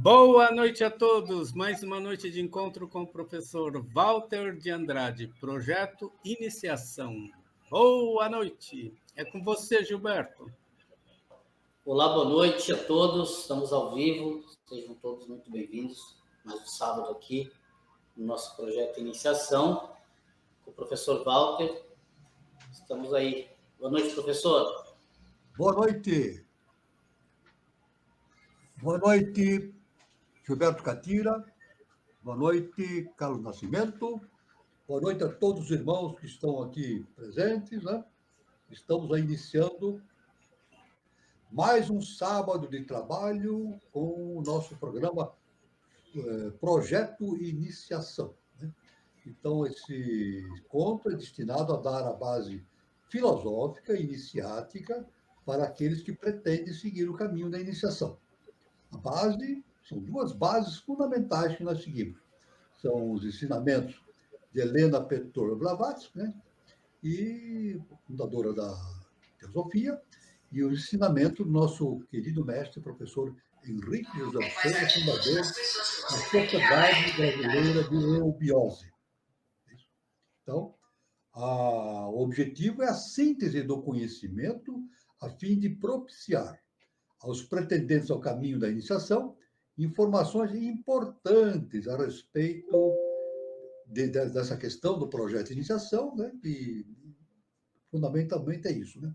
Boa noite a todos. Mais uma noite de encontro com o professor Walter de Andrade, Projeto Iniciação. Boa noite. É com você, Gilberto. Olá, boa noite a todos. Estamos ao vivo. Sejam todos muito bem-vindos. Mais um sábado aqui no nosso Projeto Iniciação com o professor Walter. Estamos aí. Boa noite, professor. Boa noite. Boa noite, Gilberto Catira. Boa noite, Carlos Nascimento. Boa noite a todos os irmãos que estão aqui presentes, né? Estamos aí iniciando mais um sábado de trabalho com o nosso programa Projeto Iniciação, né? Então, esse encontro é destinado a dar a base filosófica e iniciática para aqueles que pretendem seguir o caminho da iniciação. A base, são duas bases fundamentais que nós seguimos. São os ensinamentos de Helena Petrovna Blavatsky, né? E fundadora da Teosofia, e o ensinamento do nosso querido mestre, professor Henrique José Souza, fundador da Sociedade Brasileira de Eubiose. Então, o objetivo é a síntese do conhecimento a fim de propiciar aos pretendentes ao caminho da iniciação informações importantes a respeito dessa questão do projeto de iniciação, né? E fundamentalmente é isso, né?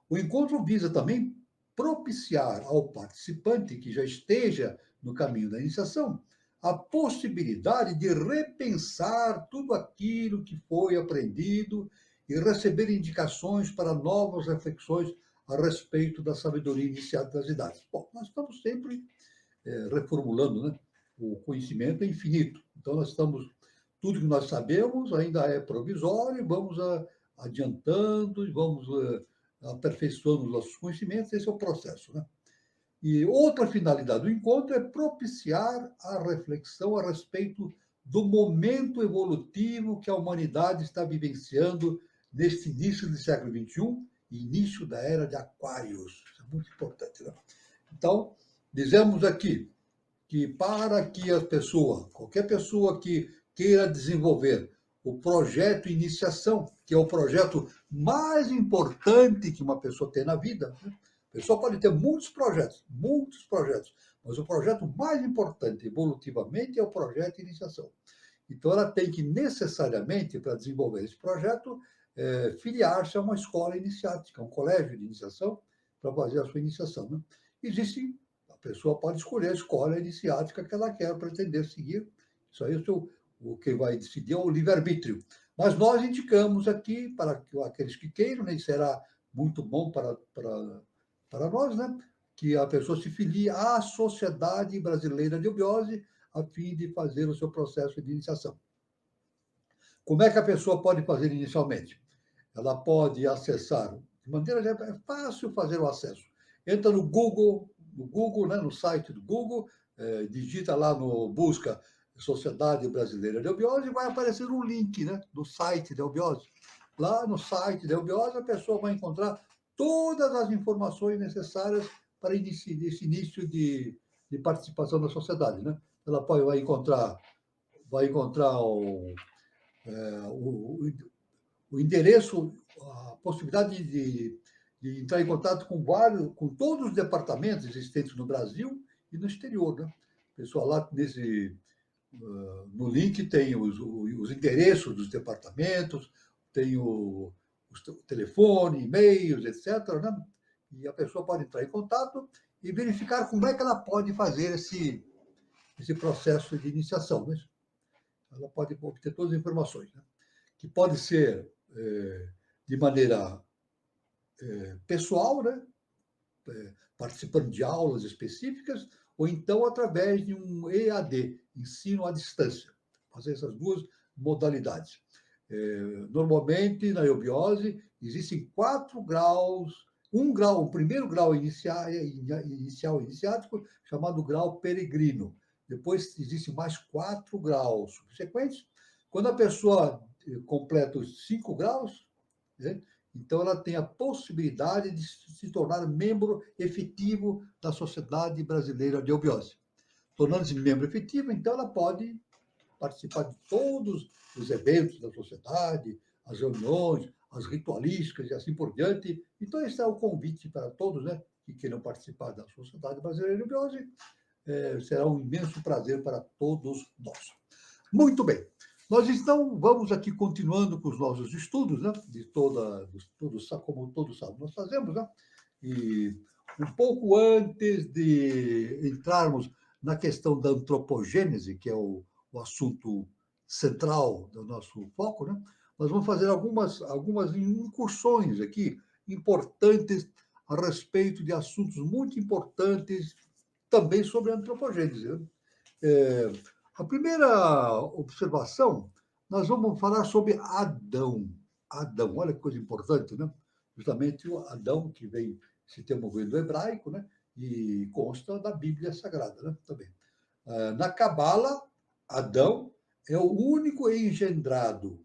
O encontro visa também propiciar ao participante que já esteja no caminho da iniciação a possibilidade de repensar tudo aquilo que foi aprendido e receber indicações para novas reflexões a respeito da sabedoria iniciada das idades. Bom, nós estamos sempre reformulando, né? O conhecimento é infinito. Então, tudo que nós sabemos ainda é provisório, vamos adiantando e vamos aperfeiçoando os nossos conhecimentos, esse é o processo, né? E outra finalidade do encontro é propiciar a reflexão a respeito do momento evolutivo que a humanidade está vivenciando neste início do século XXI e início da era de Aquários. Isso é muito importante, né? Então, dizemos aqui que para que a pessoa, qualquer pessoa que queira desenvolver o projeto Iniciação, que é o projeto mais importante que uma pessoa tem na vida, né? A pessoa pode ter muitos projetos, mas o projeto mais importante evolutivamente é o projeto Iniciação. Então, ela tem que necessariamente, para desenvolver esse projeto, filiar-se a uma escola iniciática, um colégio de iniciação, para fazer a sua iniciação, né? A pessoa pode escolher a escola iniciática que ela quer pretender seguir. Isso aí o que vai decidir é o livre-arbítrio. Mas nós indicamos aqui, para aqueles que queiram, né, e será muito bom para nós, né, que a pessoa se filie à Sociedade Brasileira de Eubiose, a fim de fazer o seu processo de iniciação. Como é que a pessoa pode fazer inicialmente? Ela pode acessar, de maneira é fácil fazer o acesso. Entra no Google, né, no site do Google, digita lá no busca Sociedade Brasileira de Eubiose e vai aparecer um link, né, do site da Eubiose. Lá no site da Eubiose, a pessoa vai encontrar todas as informações necessárias para esse início de participação da sociedade, né? Ela vai encontrar o endereço, a possibilidade de entrar em contato com todos os departamentos existentes no Brasil e no exterior, né? O pessoal lá no link tem os endereços dos departamentos, tem o telefone, e-mails, etc., né? E a pessoa pode entrar em contato e verificar como é que ela pode fazer esse processo de iniciação, né? Ela pode obter todas as informações, né? Que pode ser de maneira pessoal, né? Participando de aulas específicas, ou então através de um EAD, ensino à distância. Fazer essas duas modalidades. Normalmente, na eubiose, existem 4 graus. O primeiro grau inicial iniciático, chamado grau peregrino. Depois, existem mais 4 graus subsequentes. Quando a pessoa completa os 5 graus, né, então ela tem a possibilidade de se tornar membro efetivo da Sociedade Brasileira de Eubiose. Tornando-se membro efetivo, então ela pode participar de todos os eventos da sociedade, as reuniões, as ritualísticas e assim por diante. Então, esse é o convite para todos, né, que queiram participar da Sociedade Brasileira de Biose. Será um imenso prazer para todos nós. Muito bem. Nós, então, vamos aqui continuando com os nossos estudos, né, como todos sabem, nós fazemos, né, e um pouco antes de entrarmos na questão da antropogênese, que é o assunto central do nosso foco, né? Nós vamos fazer algumas incursões aqui importantes a respeito de assuntos muito importantes também sobre a antropogênese. Né? A primeira observação, nós vamos falar sobre Adão. Adão, olha que coisa importante, né? Justamente o Adão, que vem, esse termo vem do hebraico, né? E consta da Bíblia Sagrada, né? Também. Na Cabala, Adão é o único engendrado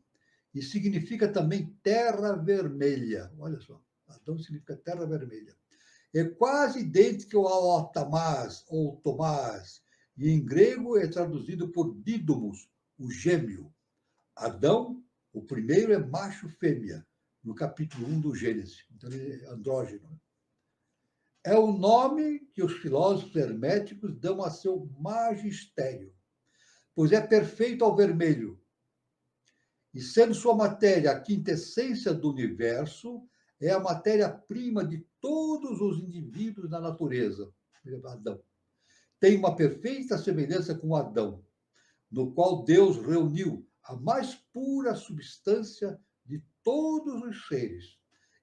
e significa também terra vermelha. Olha só, Adão significa terra vermelha. É quase idêntico ao Tamás ou Tomás, e em grego é traduzido por Dídomos, o gêmeo. Adão, o primeiro, é macho-fêmea, no capítulo 1 do Gênesis. Então, ele é andrógeno. É o nome que os filósofos herméticos dão a seu magistério, pois é perfeito ao vermelho. E sendo sua matéria a quintessência do universo, é a matéria-prima de todos os indivíduos da natureza. Adão. Tem uma perfeita semelhança com Adão, no qual Deus reuniu a mais pura substância de todos os seres.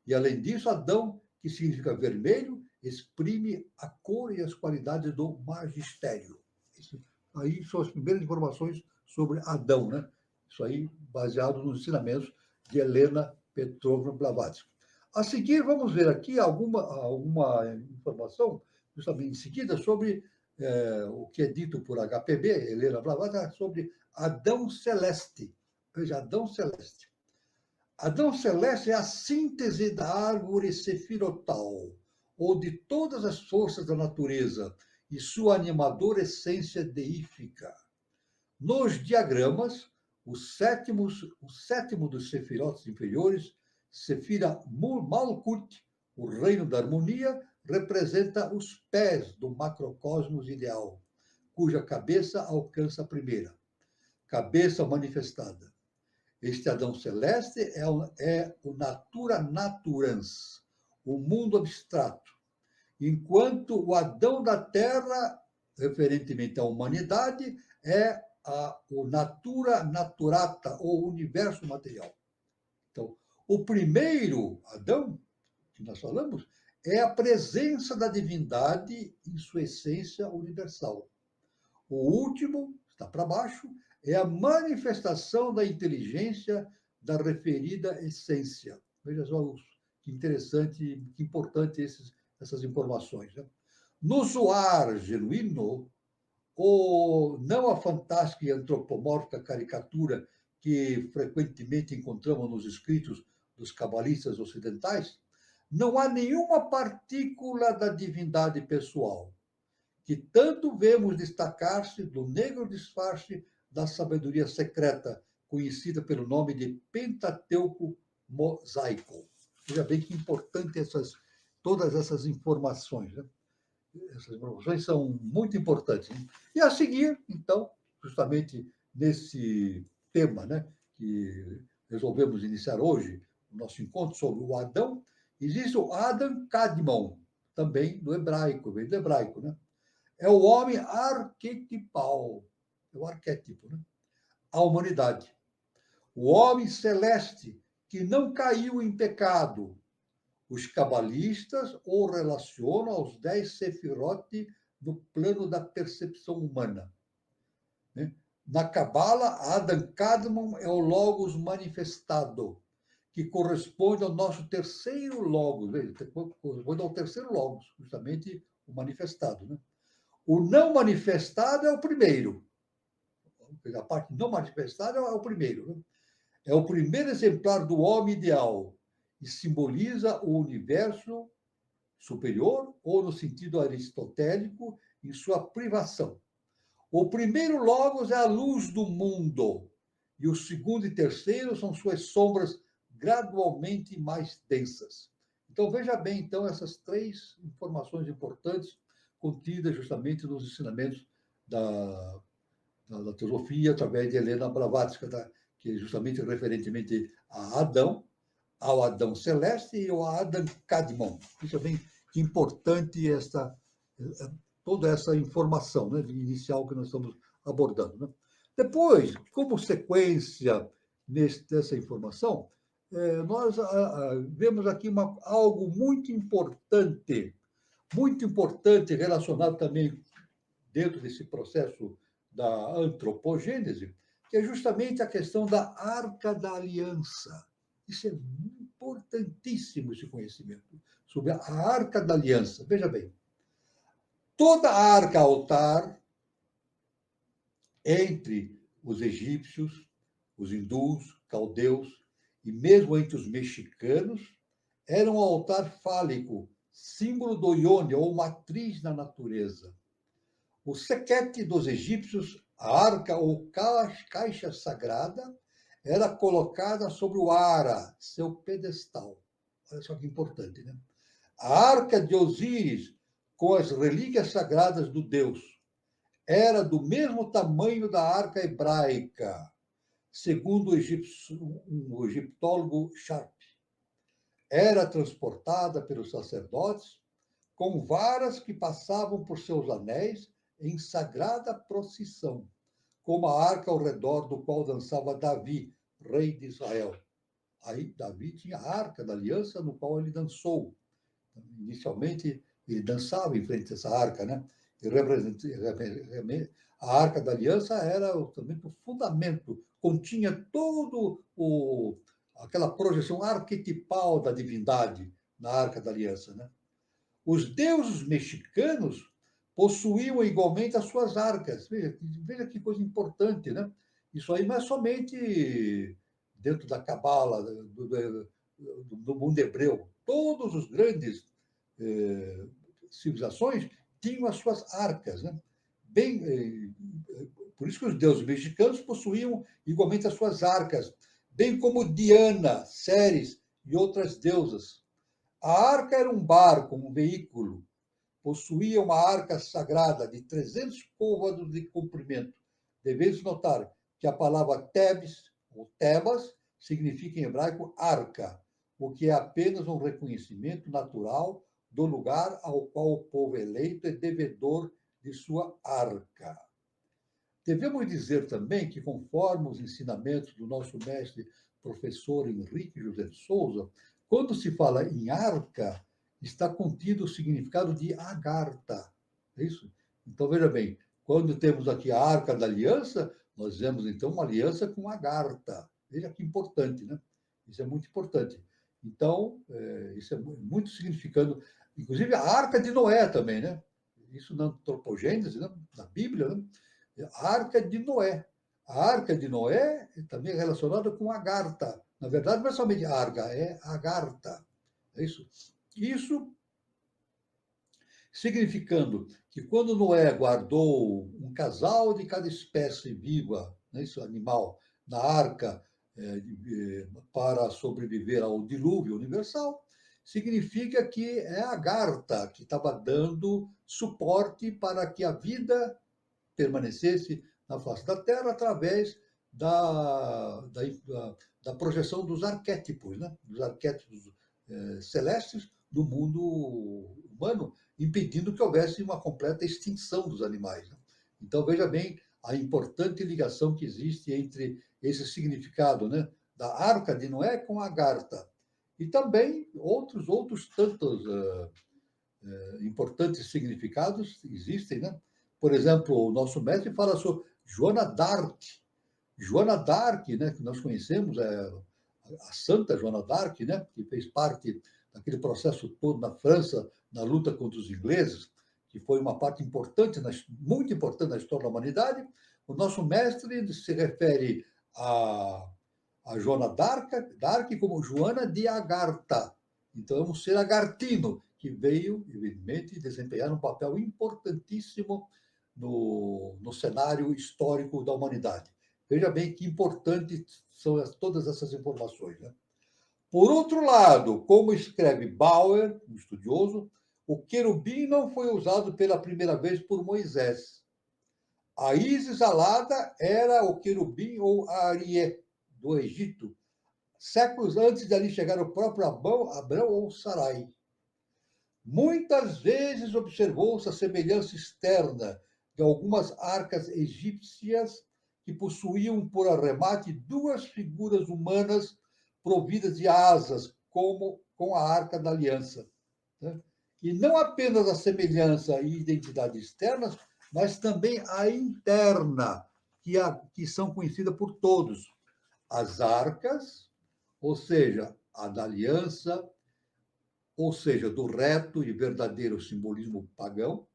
E, além disso, Adão, que significa vermelho, exprime a cor e as qualidades do magistério. Isso aí são as primeiras informações sobre Adão, né? Isso aí baseado nos ensinamentos de Helena Petrovna Blavatsky. A seguir, vamos ver aqui alguma informação, justamente em seguida, sobre o que é dito por HPB, Helena Blavatsky, sobre Adão Celeste. Veja, Adão Celeste. Adão Celeste é a síntese da árvore sefirotal, ou de todas as forças da natureza, e sua animadora essência deífica. Nos diagramas, o sétimo dos sefirotes inferiores, Sefira Malkut, o reino da harmonia, representa os pés do macrocosmos ideal, cuja cabeça alcança a primeira, cabeça manifestada. Este Adão celeste é o natura naturans, o mundo abstrato, enquanto o Adão da Terra, referentemente à humanidade, é o natura naturata, ou universo material. Então, o primeiro Adão, que nós falamos, é a presença da divindade em sua essência universal. O último, está para baixo, é a manifestação da inteligência da referida essência. Veja só que interessante, que importante essas informações. Né? No zoar genuíno, ou não a fantástica e antropomórfica caricatura que frequentemente encontramos nos escritos dos cabalistas ocidentais, não há nenhuma partícula da divindade pessoal, que tanto vemos destacar-se do negro disfarce da sabedoria secreta, conhecida pelo nome de Pentateuco Mosaico. Veja bem que importante todas essas informações. Né? Essas informações são muito importantes. Né? E a seguir, então, justamente nesse tema, né, que resolvemos iniciar hoje, o nosso encontro sobre o Adão, existe o Adam Kadmon, também do hebraico, vem do hebraico, né? É o homem arquetipal, é o arquétipo, né? A humanidade. O homem celeste que não caiu em pecado. Os cabalistas o relacionam aos 10 sefirote no plano da percepção humana. Né? Na Cabala, Adam Kadmon é o Logos manifestado, que corresponde ao nosso terceiro Logos, corresponde ao terceiro Logos, justamente o manifestado. Né? O não manifestado é o primeiro. A parte não manifestada é o primeiro. Né? É o primeiro exemplar do homem ideal e simboliza o universo superior, ou no sentido aristotélico, em sua privação. O primeiro logos é a luz do mundo, e o segundo e terceiro são suas sombras gradualmente mais densas. Então, veja bem, então, essas três informações importantes contidas justamente nos ensinamentos da teosofia, através de Helena Blavatsky, que é justamente referentemente a Adão, ao Adão celeste e ao Adão Kadmon. Isso é bem importante, toda essa informação, né, inicial que nós estamos abordando. Né? Depois, como sequência dessa informação, nós vemos aqui algo muito importante relacionado também dentro desse processo da antropogênese, que é justamente a questão da Arca da Aliança. Isso é importantíssimo, esse conhecimento sobre a Arca da Aliança. Veja bem, toda a arca altar, entre os egípcios, os hindus, caldeus e mesmo entre os mexicanos, era um altar fálico, símbolo do Ione, ou matriz da natureza. O sequete dos egípcios, a arca ou caixa sagrada, era colocada sobre o Ara, seu pedestal. Olha só que importante, né? A arca de Osíris, com as relíquias sagradas do deus, era do mesmo tamanho da arca hebraica, segundo o egiptólogo Sharp. Era transportada pelos sacerdotes com varas que passavam por seus anéis em sagrada procissão, como a arca ao redor do qual dançava Davi, rei de Israel. Aí Davi tinha a arca da aliança no qual ele dançou. Inicialmente, ele dançava em frente a essa arca, né? A arca da aliança era também o fundamento, continha todo aquela projeção arquetipal da divindade na arca da aliança, né? Os deuses mexicanos possuíam igualmente as suas arcas. Veja que coisa importante, né? Isso aí não é somente dentro da cabala, do mundo hebreu. Todos os grandes civilizações tinham as suas arcas, né? Por isso que os deuses mexicanos possuíam igualmente as suas arcas, bem como Diana, Ceres e outras deusas. A arca era um barco, um veículo. Possuía uma arca sagrada de 300 côvados de comprimento. Devemos notar que a palavra Tebes, ou Tebas, significa em hebraico arca, o que é apenas um reconhecimento natural do lugar ao qual o povo eleito é devedor de sua arca. Devemos dizer também que, conforme os ensinamentos do nosso mestre professor Henrique José de Souza, quando se fala em arca, está contido o significado de agartha. É isso? Então, veja bem, quando temos aqui a Arca da Aliança, nós vemos, então, uma aliança com agartha. Veja que importante, né? Isso é muito importante. Então, isso é muito significando. Inclusive, a Arca de Noé também, né? Isso na antropogênese, né? Na Bíblia, né? A Arca de Noé. A Arca de Noé também é relacionada com agartha. Na verdade, não é somente arca, é agartha. É isso? Isso significando que quando Noé guardou um casal de cada espécie viva, né, isso, animal, na arca para sobreviver ao dilúvio universal, significa que é a Agartha que estava dando suporte para que a vida permanecesse na face da Terra através da projeção dos arquétipos, né? Dos arquétipos celestes do mundo humano, impedindo que houvesse uma completa extinção dos animais. Né? Então, veja bem a importante ligação que existe entre esse significado, né, da Arca de Noé com a Agartha. E também outros tantos importantes significados existem. Né? Por exemplo, o nosso mestre fala sobre Joana d'Arc. Joana d'Arc, né, que nós conhecemos, a Santa Joana d'Arc, né, que fez parte daquele processo todo na França, na luta contra os ingleses, que foi uma parte importante, muito importante na história da humanidade. O nosso mestre se refere a Joana d'Arc como Joana de Agartha. Então, é um ser agartino que veio, evidentemente, desempenhar um papel importantíssimo no cenário histórico da humanidade. Veja bem que importantes são todas essas informações, né? Por outro lado, como escreve Bauer, um estudioso, o querubim não foi usado pela primeira vez por Moisés. A Ísis alada era o querubim ou a Arié, do Egito, séculos antes de ali chegar o próprio Abrão ou Sarai. Muitas vezes observou-se a semelhança externa de algumas arcas egípcias que possuíam por arremate duas figuras humanas providas de asas, como com a Arca da Aliança. Né? E não apenas a semelhança e identidade externas, mas também a interna, que são conhecidas por todos. As arcas, ou seja, a da aliança, ou seja, do reto e verdadeiro simbolismo pagão,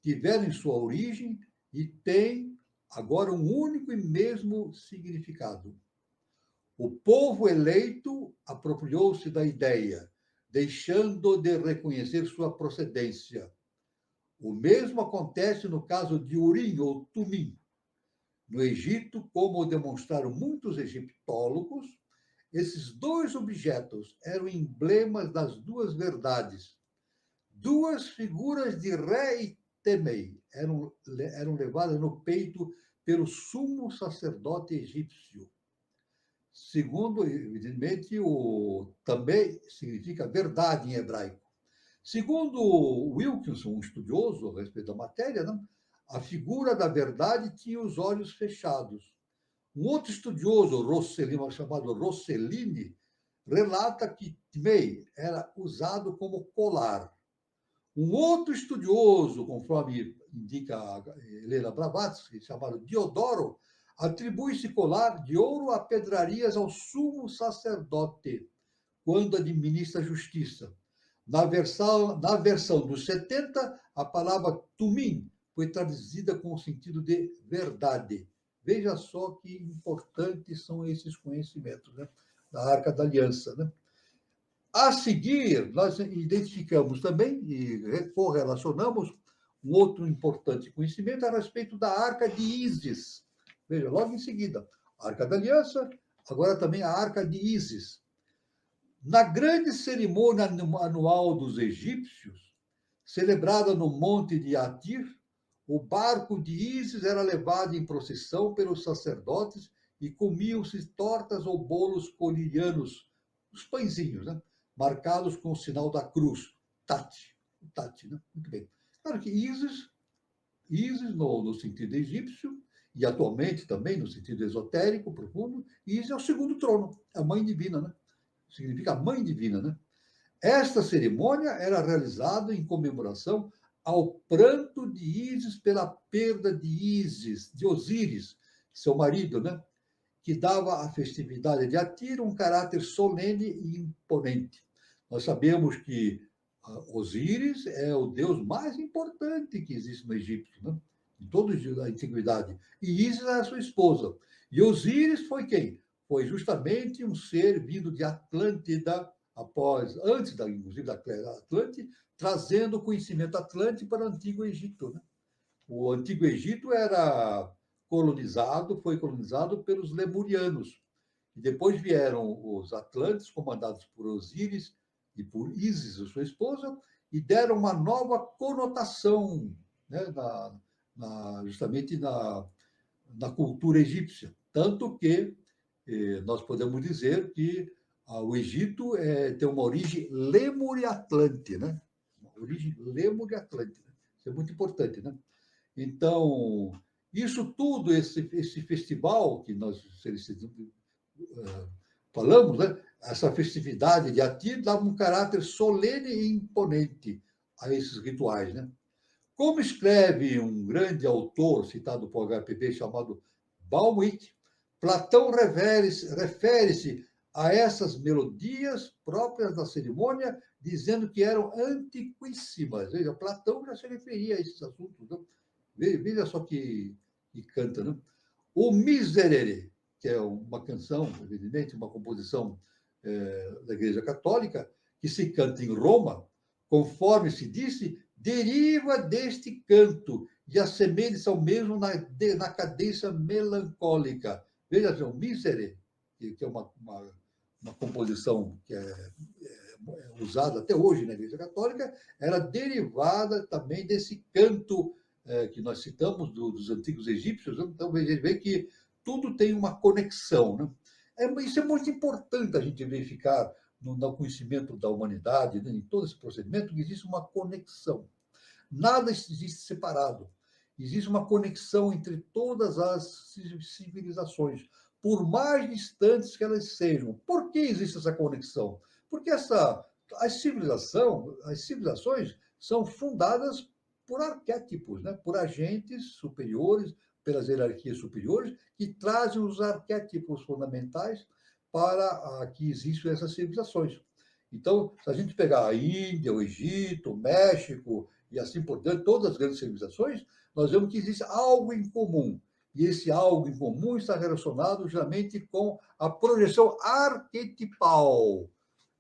tiveram em sua origem e têm agora um único e mesmo significado. O povo eleito apropriou-se da ideia, deixando de reconhecer sua procedência. O mesmo acontece no caso de Urim ou Tumim. No Egito, como demonstraram muitos egiptólogos, esses dois objetos eram emblemas das duas verdades. Duas figuras de Ré e Temei eram levadas no peito pelo sumo sacerdote egípcio. Segundo, evidentemente, também significa verdade em hebraico. Segundo Wilkinson, um estudioso a respeito da matéria, né, a figura da verdade tinha os olhos fechados. Um outro estudioso, chamado Rossellini, relata que Tmei era usado como colar. Um outro estudioso, conforme indica Helena Blavatsky, chamado Diodoro, atribui esse colar de ouro a pedrarias ao sumo sacerdote, quando administra a justiça. Na versão dos 70, a palavra tumim foi traduzida com o sentido de verdade. Veja só que importantes são esses conhecimentos, né, da Arca da Aliança. Né? A seguir, nós identificamos também e correlacionamos um outro importante conhecimento a respeito da Arca de Ísis. Veja, logo em seguida, a Arca da Aliança, agora também a Arca de Ísis. Na grande cerimônia anual dos egípcios, celebrada no Monte de Atir, o barco de Ísis era levado em procissão pelos sacerdotes e comiam-se tortas ou bolos colirianos, os pãezinhos, né? Marcados com o sinal da cruz, Tati, né? Muito bem. Claro que Ísis no sentido egípcio, e atualmente também no sentido esotérico, profundo, Ísis é o segundo trono, a mãe divina, né? Significa mãe divina, né? Esta cerimônia era realizada em comemoração ao pranto de Ísis pela perda de Osíris, seu marido, né? Que dava à festividade de Atir um caráter solene e imponente. Nós sabemos que Osíris é o deus mais importante que existe no Egito, né? De toda a antiguidade. E Ísis era sua esposa. E Osíris foi quem? Foi justamente um ser vindo de Atlântida, inclusive da Atlântida, trazendo o conhecimento atlântico para o Antigo Egito. Né? O Antigo Egito foi colonizado pelos lemurianos. E depois vieram os atlantes, comandados por Osíris e por Ísis, sua esposa, e deram uma nova conotação, né, justamente na cultura egípcia. Tanto que nós podemos dizer que o Egito tem uma origem lemuriatlante, né? Uma origem lemuriatlante. Né? Isso é muito importante, né? Então, isso tudo, esse festival que nós falamos, né? Essa festividade de Atir dava um caráter solene e imponente a esses rituais, né? Como escreve um grande autor citado por HPB chamado Baumwick, Platão refere-se a essas melodias próprias da cerimônia, dizendo que eram antiquíssimas. Veja, Platão já se referia a esses assuntos. Né? Veja só que canta. Né? O Miserere, que é uma canção, evidentemente, uma composição da Igreja Católica, que se canta em Roma, conforme se disse, deriva deste canto e assemelha-se ao mesmo na cadência melancólica. Veja, o Miserere, que é uma composição que é usada até hoje na Igreja Católica, era derivada também desse canto que nós citamos dos antigos egípcios. Então, veja vê que tudo tem uma conexão, né? Isso é muito importante a gente verificar no conhecimento da humanidade, né, em todo esse procedimento, que existe uma conexão. Nada existe separado. Existe uma conexão entre todas as civilizações, por mais distantes que elas sejam. Por que existe essa conexão? Porque as civilizações são fundadas por arquétipos, né? Por agentes superiores, pelas hierarquias superiores, que trazem os arquétipos fundamentais para que existam essas civilizações. Então, se a gente pegar a Índia, o Egito, o México e assim por diante, todas as grandes civilizações, nós vemos que existe algo em comum. E esse algo em comum está relacionado justamente com a projeção arquetipal,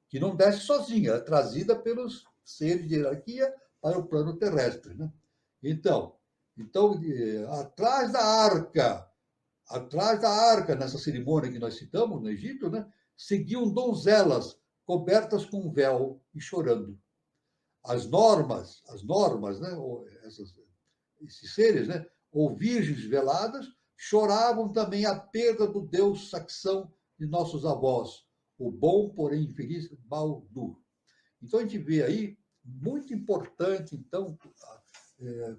que não desce sozinha, é trazida pelos seres de hierarquia para o plano terrestre, né? Então, atrás da arca, nessa cerimônia que nós citamos no Egito, né, seguiam donzelas cobertas com um véu e chorando. As normas, né, esses seres, né, ou virgens veladas, choravam também a perda do deus saxão de nossos avós, o bom, porém infeliz Baldur. Então, a gente vê aí, muito importante, então,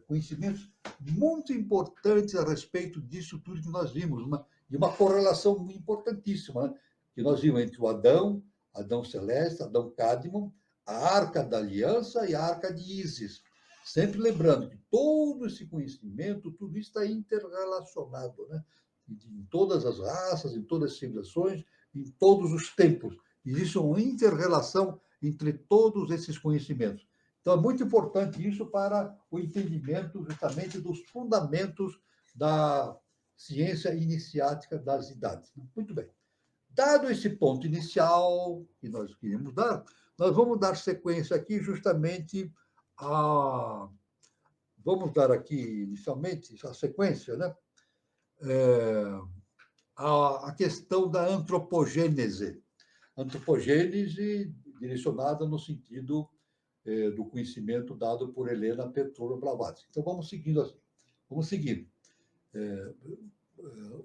conhecimentos muito importantes a respeito disso tudo que nós vimos, e uma correlação importantíssima, né, que nós vimos entre o Adão Celeste, Adão Cadmon, a Arca da Aliança e a Arca de Ísis. Sempre lembrando que todo esse conhecimento, tudo isso está interrelacionado, né? Em todas as raças, em todas as civilizações, em todos os tempos. Existe uma inter-relação entre todos esses conhecimentos. Então, é muito importante isso para o entendimento justamente dos fundamentos da ciência iniciática das idades. Muito bem. Dado esse ponto inicial que nós queríamos dar, nós vamos dar sequência aqui justamente a... Vamos dar aqui, inicialmente, a sequência, né? A questão da antropogênese. Antropogênese direcionada no sentido do conhecimento dado por Helena Petrovna Blavatsky. Então, vamos seguindo assim. Vamos seguindo.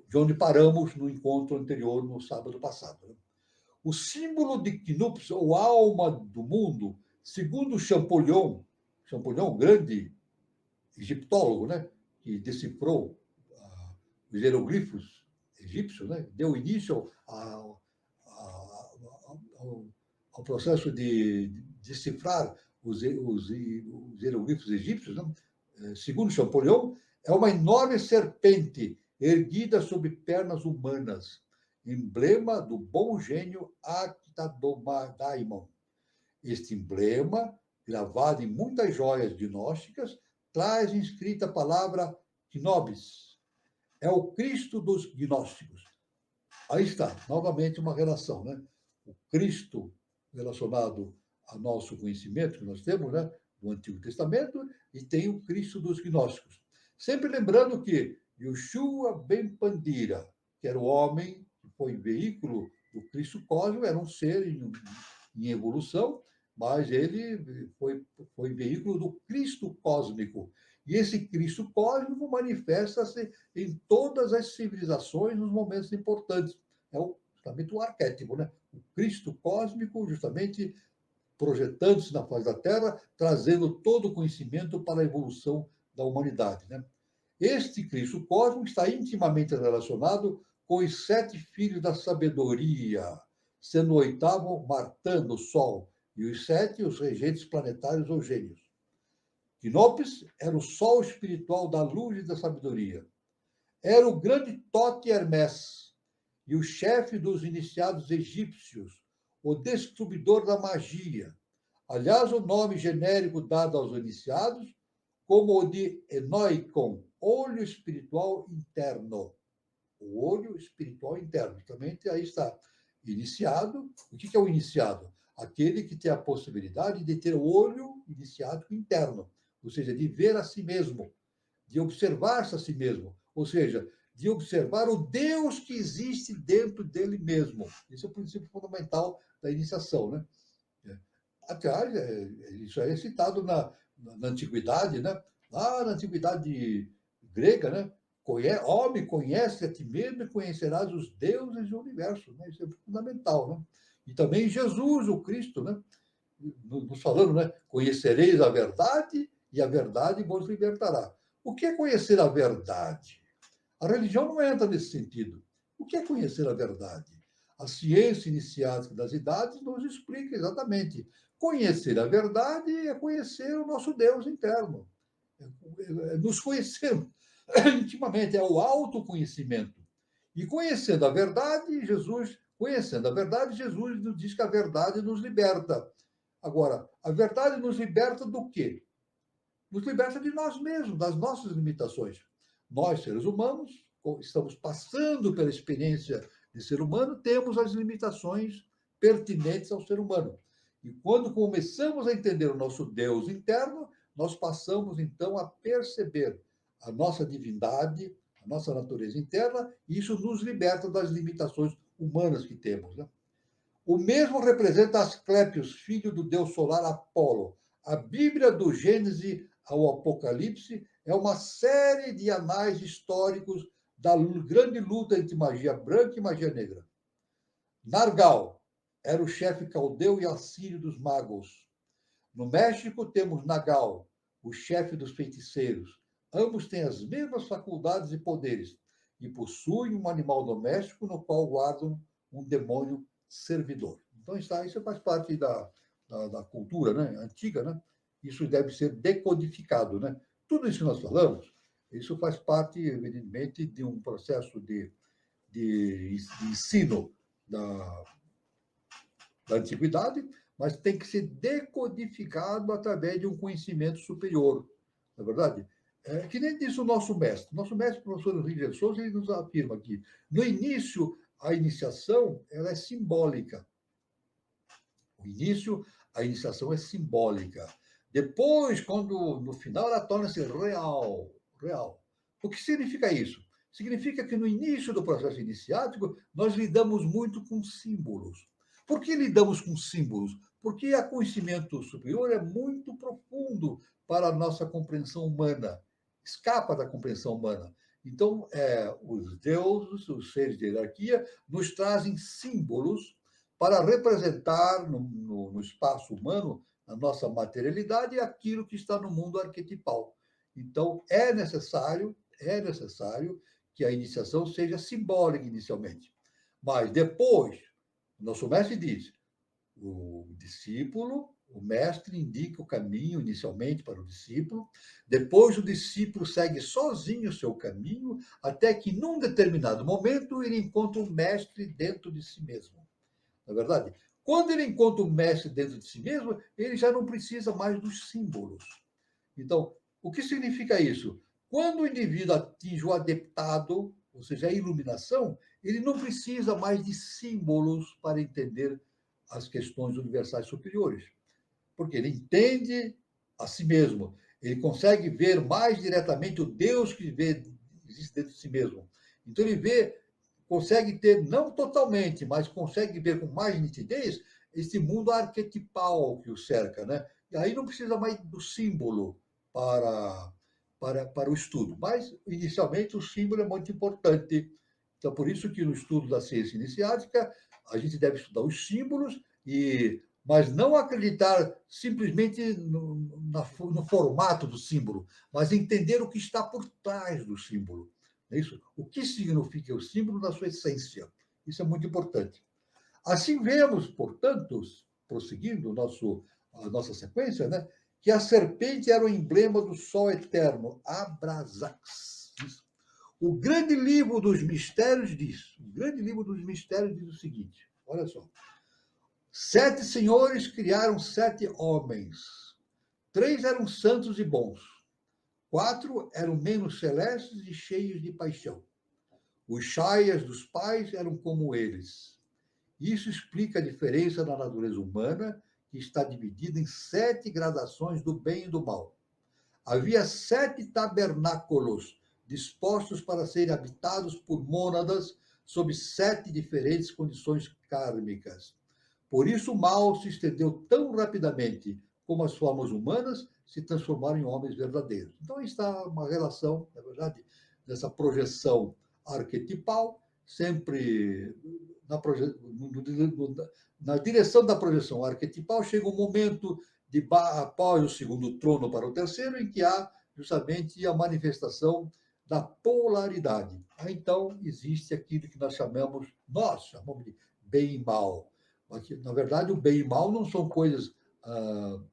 De onde paramos no encontro anterior, no sábado passado. O símbolo de Knups, ou alma do mundo, segundo Champollion, grande egiptólogo, né, que decifrou os hieroglifos egípcios, né, deu início ao processo de decifrar os hieroglifos egípcios, né? Segundo Champollion, é uma enorme serpente erguida sob pernas humanas, emblema do bom gênio Daimon. Este emblema, gravado em muitas joias gnósticas, traz inscrita a palavra Knobis. É o Cristo dos gnósticos. Aí está, novamente uma relação, né? O Cristo relacionado ao nosso conhecimento que nós temos, né, do Antigo Testamento, e tem o Cristo dos gnósticos. Sempre lembrando que Yoshua Ben Pandira, que era o homem que foi veículo do Cristo cósmico, era um ser em evolução, mas ele foi veículo do Cristo cósmico. E esse Cristo cósmico manifesta-se em todas as civilizações nos momentos importantes. É justamente o arquétipo, né? O Cristo cósmico, justamente projetando-se na face da Terra, trazendo todo o conhecimento para a evolução da humanidade, né? Este Cristo cósmico está intimamente relacionado com os 7 filhos da sabedoria, sendo o 8º Martã, o Sol, e os 7 os regentes planetários ou gênios. Knopis era o sol espiritual da luz e da sabedoria. Era o grande Tote Hermés e o chefe dos iniciados egípcios, o descobridor da magia. Aliás, o nome genérico dado aos iniciados, como o de Enoikon, olho espiritual interno. O olho espiritual interno. Também aí está. Iniciado. O que é o iniciado? Aquele que tem a possibilidade de ter o olho iniciático interno, ou seja, de ver a si mesmo. de observar-se a si mesmo, ou seja, de observar o Deus que existe dentro dele mesmo. Esse é o princípio fundamental da iniciação, né? Aliás, isso aí é citado na antiguidade, né? Lá na antiguidade grega, né? Homem, conhece a ti mesmo e conhecerás os deuses do universo, né? Isso é fundamental, né? E também Jesus, o Cristo, né? Nos falando, né? Conhecereis a verdade e a verdade vos libertará. O que é conhecer a verdade? A religião não entra nesse sentido. O que é conhecer a verdade? A ciência iniciática das idades nos explica exatamente. Conhecer a verdade é conhecer o nosso Deus interno. Nos conhecermos intimamente, é o autoconhecimento. E conhecendo a verdade, Jesus nos diz que a verdade nos liberta. Agora, a verdade nos liberta do quê? Nos liberta de nós mesmos, das nossas limitações. Nós, seres humanos, estamos passando pela experiência de ser humano, temos as limitações pertinentes ao ser humano. E quando começamos a entender o nosso Deus interno, nós passamos, então, a perceber a nossa divindade, a nossa natureza interna, e isso nos liberta das limitações humanas que temos, né? O mesmo representa Asclépios, filho do deus solar Apolo. A Bíblia do Gênesis ao Apocalipse é uma série de anais históricos da grande luta entre magia branca e magia negra. Nargal era o chefe caldeu e assírio dos magos. No México temos Nagal, o chefe dos feiticeiros. Ambos têm as mesmas faculdades e poderes e possuem um animal doméstico no qual guardam um demônio servidor. Então, isso faz parte da cultura, né, antiga, né? Isso deve ser decodificado, né? Tudo isso que nós falamos, isso faz parte, evidentemente, de um processo de ensino da antiguidade, mas tem que ser decodificado através de um conhecimento superior, não é verdade? Que nem disse o nosso mestre. Nosso mestre, o professor Henrique de Souza, ele nos afirma que, no início, a iniciação ela é simbólica. No início, a iniciação é simbólica. Depois, quando no final, ela torna-se real. Real. O que significa isso? Significa que no início do processo iniciático, nós lidamos muito com símbolos. Por que lidamos com símbolos? Porque o conhecimento superior é muito profundo para a nossa compreensão humana, escapa da compreensão humana. Então, os deuses, os seres de hierarquia, nos trazem símbolos para representar no espaço humano, na nossa materialidade, aquilo que está no mundo arquetipal. Então, é necessário que a iniciação seja simbólica inicialmente. Mas depois, nosso mestre diz, o discípulo, o mestre indica o caminho inicialmente para o discípulo, depois o discípulo segue sozinho o seu caminho, até que, num determinado momento, ele encontra o mestre dentro de si mesmo. Não é verdade? Quando ele encontra o mestre dentro de si mesmo, ele já não precisa mais dos símbolos. Então, o que significa isso? Quando o indivíduo atinge o adeptado, ou seja, a iluminação, ele não precisa mais de símbolos para entender as questões universais superiores, porque ele entende a si mesmo, ele consegue ver mais diretamente o Deus que existe dentro de si mesmo. Então ele consegue ter, não totalmente, mas consegue ver com mais nitidez esse mundo arquetipal que o cerca, né? E aí não precisa mais do símbolo para o estudo. Mas, inicialmente, o símbolo é muito importante. Então, por isso que no estudo da ciência iniciática, a gente deve estudar os símbolos, mas não acreditar simplesmente no formato do símbolo, mas entender o que está por trás do símbolo. É isso? O que significa o símbolo na sua essência? Isso é muito importante. Assim vemos, portanto, prosseguindo a nossa sequência, né, que a serpente era o emblema do sol eterno, Abrasax. O grande livro dos mistérios diz o seguinte, olha só. 7 senhores criaram 7 homens. 3 eram santos e bons. 4 eram menos celestes e cheios de paixão. Os chaias dos pais eram como eles. Isso explica a diferença na natureza humana, que está dividida em 7 gradações do bem e do mal. havia 7 tabernáculos dispostos para serem habitados por mônadas sob 7 diferentes condições kármicas. Por isso, o mal se estendeu tão rapidamente como as formas humanas se transformaram em homens verdadeiros. Então, aí está uma relação, na verdade, dessa projeção arquetipal, sempre na direção da projeção arquetipal, chega um momento após o segundo trono para o terceiro, em que há justamente a manifestação da polaridade. Então, existe aquilo que nós chamamos de bem e mal. Na verdade, o bem e mal não são coisas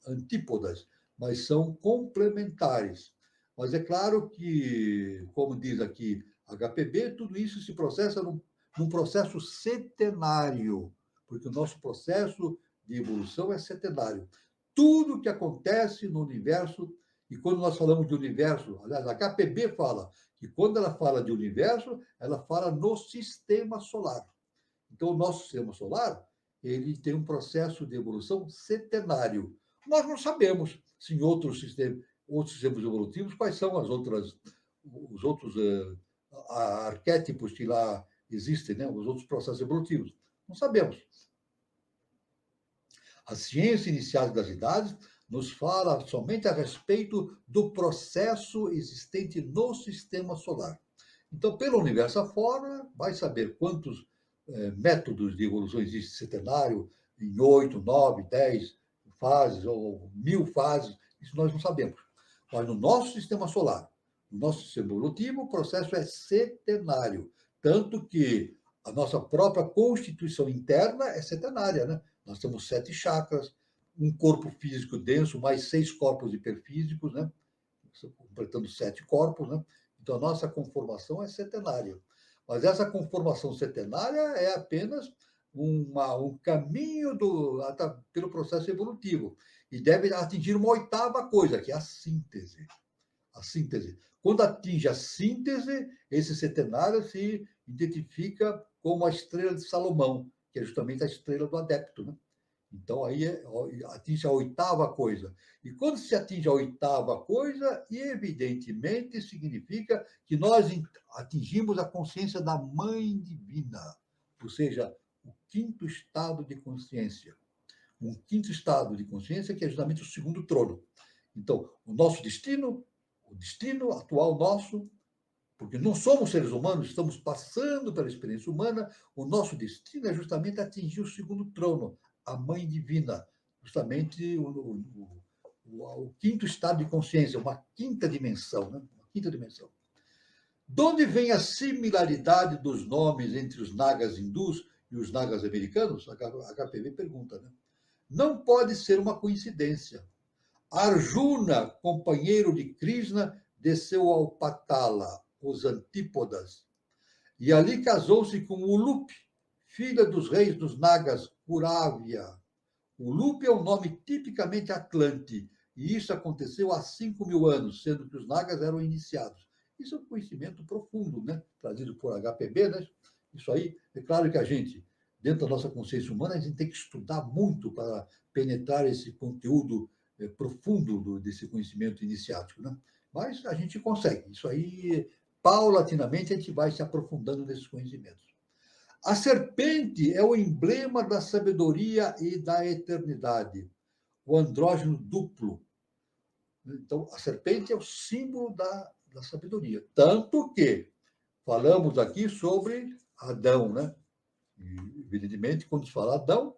antípodas, mas são complementares. Mas é claro que, como diz aqui HPB, tudo isso se processa num processo setenário, porque o nosso processo de evolução é setenário. Tudo que acontece no universo, e quando nós falamos de universo, aliás, a HPB fala que quando ela fala de universo, ela fala no sistema solar. Então, o nosso sistema solar, ele tem um processo de evolução setenário. Nós não sabemos se em outros sistemas evolutivos, quais são os outros arquétipos que lá existem, né? Os outros processos evolutivos. Não sabemos. A ciência inicial das idades nos fala somente a respeito do processo existente no sistema solar. Então, pelo universo afora, vai saber quantos métodos de evolução existem setenário, em 8, 9, 10 fases, ou 1000 fases, isso nós não sabemos. Mas no nosso sistema solar, no nosso sistema evolutivo, o processo é setenário. Tanto que a nossa própria constituição interna é setenária, né? Nós temos 7 chakras, um corpo físico denso, mais 6 corpos hiperfísicos, né? Completando 7 corpos, né? Então, a nossa conformação é setenária. Mas essa conformação setenária é apenas um caminho pelo processo evolutivo. E deve atingir uma 8ª coisa, que é a síntese. A síntese. Quando atinge a síntese, esse setenário se identifica como a estrela de Salomão, que é justamente a estrela do adepto, né? Então, aí atinge a 8ª coisa. E quando se atinge a 8ª coisa, evidentemente significa que nós atingimos a consciência da Mãe Divina, ou seja, o 5º estado de consciência. Um 5º estado de consciência que é justamente o segundo trono. Então, o nosso destino, o destino atual nosso, porque não somos seres humanos, estamos passando pela experiência humana, o nosso destino é justamente atingir o segundo trono, a Mãe Divina, justamente o 5º estado de consciência, uma 5ª dimensão, né? Uma 5ª dimensão. De onde vem a similaridade dos nomes entre os nagas hindus e os nagas americanos? A HPV pergunta, né? Não pode ser uma coincidência. Arjuna, companheiro de Krishna, desceu ao Patala, os antípodas, e ali casou-se com Ulupi, filha dos reis dos Nagas, Kuravya. Ulupi é um nome tipicamente atlante, e isso aconteceu há 5.000 anos, sendo que os Nagas eram iniciados. Isso é um conhecimento profundo, né? Trazido por HPB, né? Isso aí, é claro que a gente, dentro da nossa consciência humana, a gente tem que estudar muito para penetrar esse conteúdo profundo desse conhecimento iniciático, né? Mas a gente consegue. Isso aí, paulatinamente, a gente vai se aprofundando nesses conhecimentos. A serpente é o emblema da sabedoria e da eternidade, o andrógeno duplo. Então, a serpente é o símbolo da sabedoria. Tanto que falamos aqui sobre Adão, né? E, evidentemente, quando se fala Adão,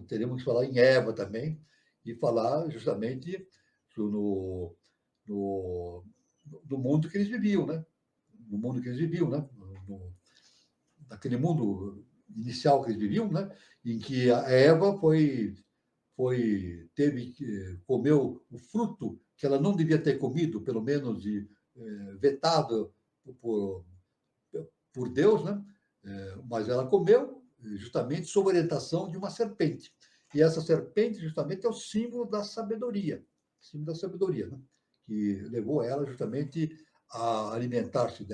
teremos que falar em Eva também, e falar justamente no mundo que eles viviam, né? No mundo que eles viviam, né? Naquele mundo inicial que eles viviam, né? Em que a Eva comeu o fruto que ela não devia ter comido, pelo menos vetado por Deus, né? Mas ela comeu justamente sob orientação de uma serpente. E essa serpente justamente é o símbolo da sabedoria, né? Que levou ela justamente a alimentar-se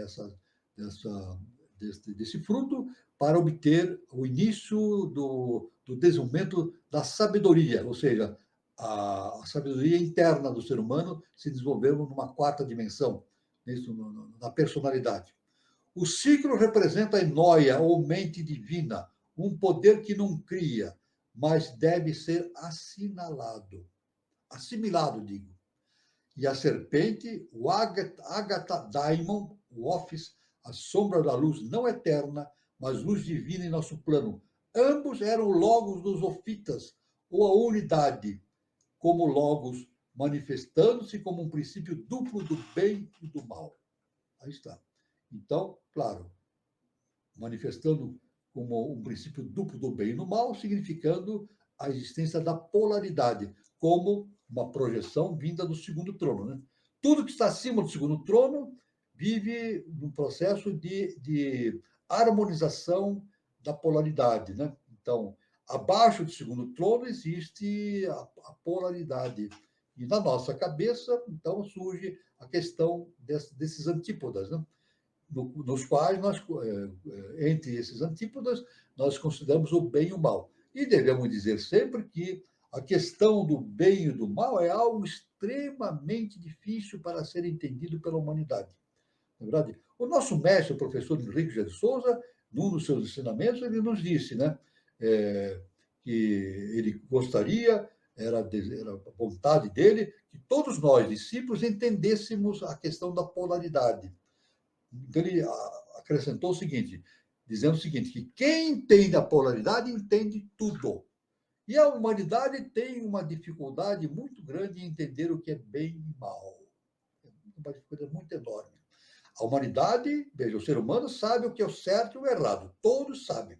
desse fruto para obter o início do desenvolvimento da sabedoria, ou seja, a sabedoria interna do ser humano se desenvolveu numa quarta dimensão, isso, na personalidade. O ciclo representa a enóia, ou mente divina, um poder que não cria, mas deve ser assimilado, digo. E a serpente, o Agatha Daimon, o Office, a sombra da luz não eterna, mas luz divina em nosso plano. Ambos eram logos dos ofitas, ou a unidade, como logos, manifestando-se como um princípio duplo do bem e do mal. Aí está. Então, claro, manifestando como um princípio duplo do bem e do mal, significando a existência da polaridade, como uma projeção vinda do segundo trono. Né? Tudo que está acima do segundo trono vive num processo de harmonização da polaridade. Né? Então, abaixo do segundo trono existe a polaridade. E na nossa cabeça, então, surge a questão desses antípodas, né? Nos quais, entre esses antípodas, nós consideramos o bem e o mal. E devemos dizer sempre que a questão do bem e do mal é algo extremamente difícil para ser entendido pela humanidade. Na verdade, o nosso mestre, o professor Henrique de Souza, num dos seus ensinamentos, ele nos disse, né, que ele gostaria, era a vontade dele, que todos nós, discípulos, entendêssemos a questão da polaridade. Então, ele acrescentou o seguinte, dizendo o seguinte, que quem entende a polaridade entende tudo. E a humanidade tem uma dificuldade muito grande em entender o que é bem e mal. É uma dificuldade muito enorme. A humanidade, veja, o ser humano sabe o que é o certo e o errado. Todos sabem.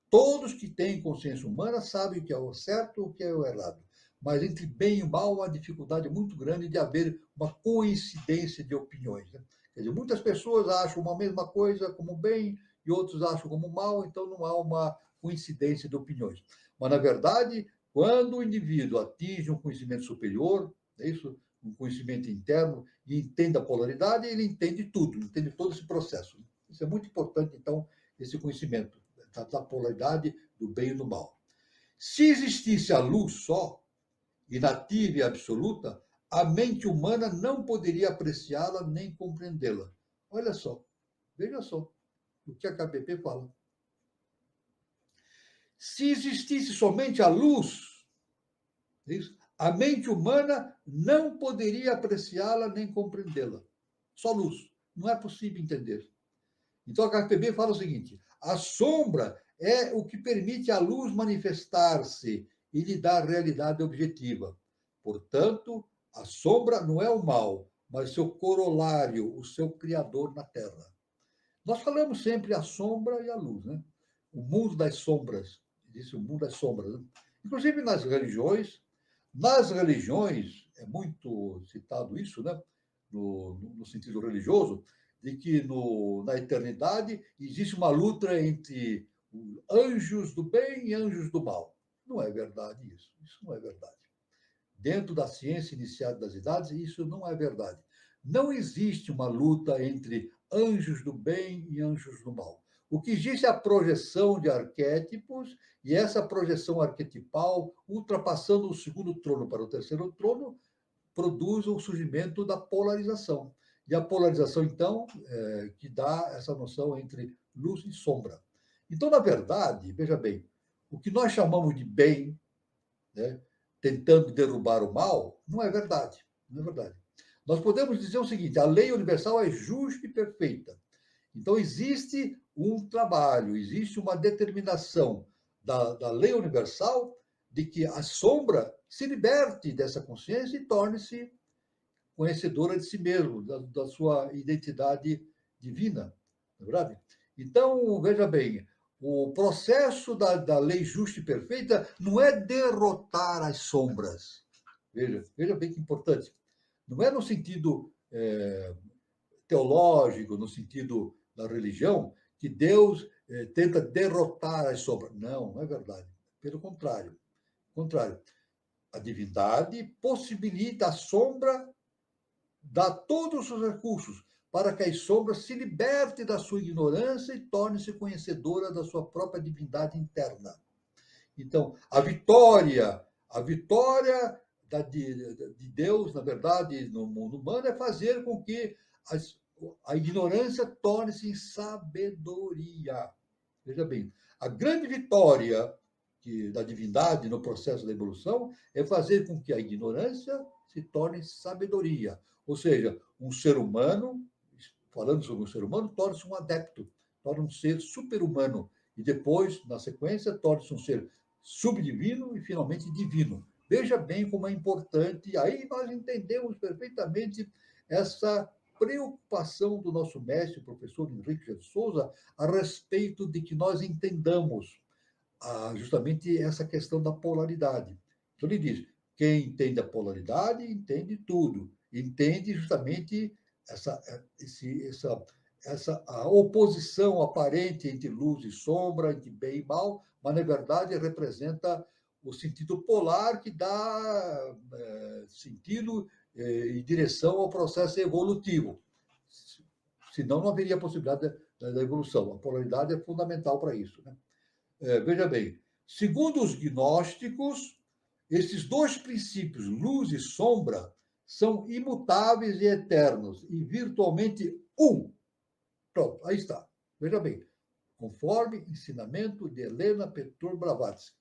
Todos que têm consciência humana sabem o que é o certo e o que é o errado. Mas entre bem e mal, há uma dificuldade muito grande de haver uma coincidência de opiniões. Né? Quer dizer, muitas pessoas acham uma mesma coisa como bem e outros acham como mal, então não há uma coincidência de opiniões. Mas, na verdade, quando o indivíduo atinge um conhecimento superior, é isso, um conhecimento interno, e entende a polaridade, ele entende tudo, entende todo esse processo. Isso é muito importante, então, esse conhecimento da polaridade do bem e do mal. Se existisse a luz só, inativa e absoluta, a mente humana não poderia apreciá-la nem compreendê-la. Olha só, veja só o que a KPP fala. Se existisse somente a luz, a mente humana não poderia apreciá-la nem compreendê-la. Só luz. Não é possível entender. Então a KPB fala o seguinte: a sombra é o que permite à luz manifestar-se e lhe dar realidade objetiva. Portanto, a sombra não é o mal, mas seu corolário, o seu criador na Terra. Nós falamos sempre a sombra e a luz, né? O mundo das sombras. Existe o mundo das sombras. Né? Inclusive nas religiões. Nas religiões, é muito citado isso, né? No sentido religioso, de que na eternidade existe uma luta entre anjos do bem e anjos do mal. Não é verdade isso. Isso não é verdade. Dentro da ciência iniciada das idades, isso não é verdade. Não existe uma luta entre anjos do bem e anjos do mal. O que existe é a projeção de arquétipos, e essa projeção arquetipal, ultrapassando o segundo trono para o terceiro trono, produz o surgimento da polarização. E a polarização, então, que dá essa noção entre luz e sombra. Então, na verdade, veja bem, o que nós chamamos de bem, né, tentando derrubar o mal, não é verdade. Não é verdade. Nós podemos dizer o seguinte: a lei universal é justa e perfeita. Então, existe um trabalho, existe uma determinação da lei universal de que a sombra se liberte dessa consciência e torne-se conhecedora de si mesmo, da sua identidade divina, não é verdade? Então, veja bem, o processo da lei justa e perfeita não é derrotar as sombras. Veja bem que importante. Não é no sentido teológico, no sentido da religião, que Deus tenta derrotar as sombras. Não, não é verdade. Pelo contrário. A divindade possibilita a sombra, dá todos os recursos para que as sombras se liberte da sua ignorância e torne-se conhecedora da sua própria divindade interna. Então, a vitória de Deus, na verdade, no mundo humano, é fazer com que a ignorância torne-se em sabedoria. Veja bem, a grande vitória da divindade no processo da evolução é fazer com que a ignorância se torne sabedoria. Ou seja, um ser humano, falando sobre um ser humano, torna-se um adepto, torna um ser super-humano. E depois, na sequência, torna-se um ser subdivino e, finalmente, divino. Veja bem como é importante. Aí nós entendemos perfeitamente essa preocupação do nosso mestre, o professor Henrique de Souza, a respeito de que nós entendamos justamente essa questão da polaridade. Então, ele diz: quem entende a polaridade entende tudo, entende justamente a oposição aparente entre luz e sombra, entre bem e mal, mas, na verdade, representa o sentido polar que dá sentido e direção ao processo evolutivo. Senão, não haveria possibilidade da evolução. A polaridade é fundamental para isso, né? Veja bem, segundo os gnósticos, esses dois princípios, luz e sombra, são imutáveis e eternos e virtualmente um. Pronto, aí está. Veja bem, conforme ensinamento de Helena Petrovna Blavatsky.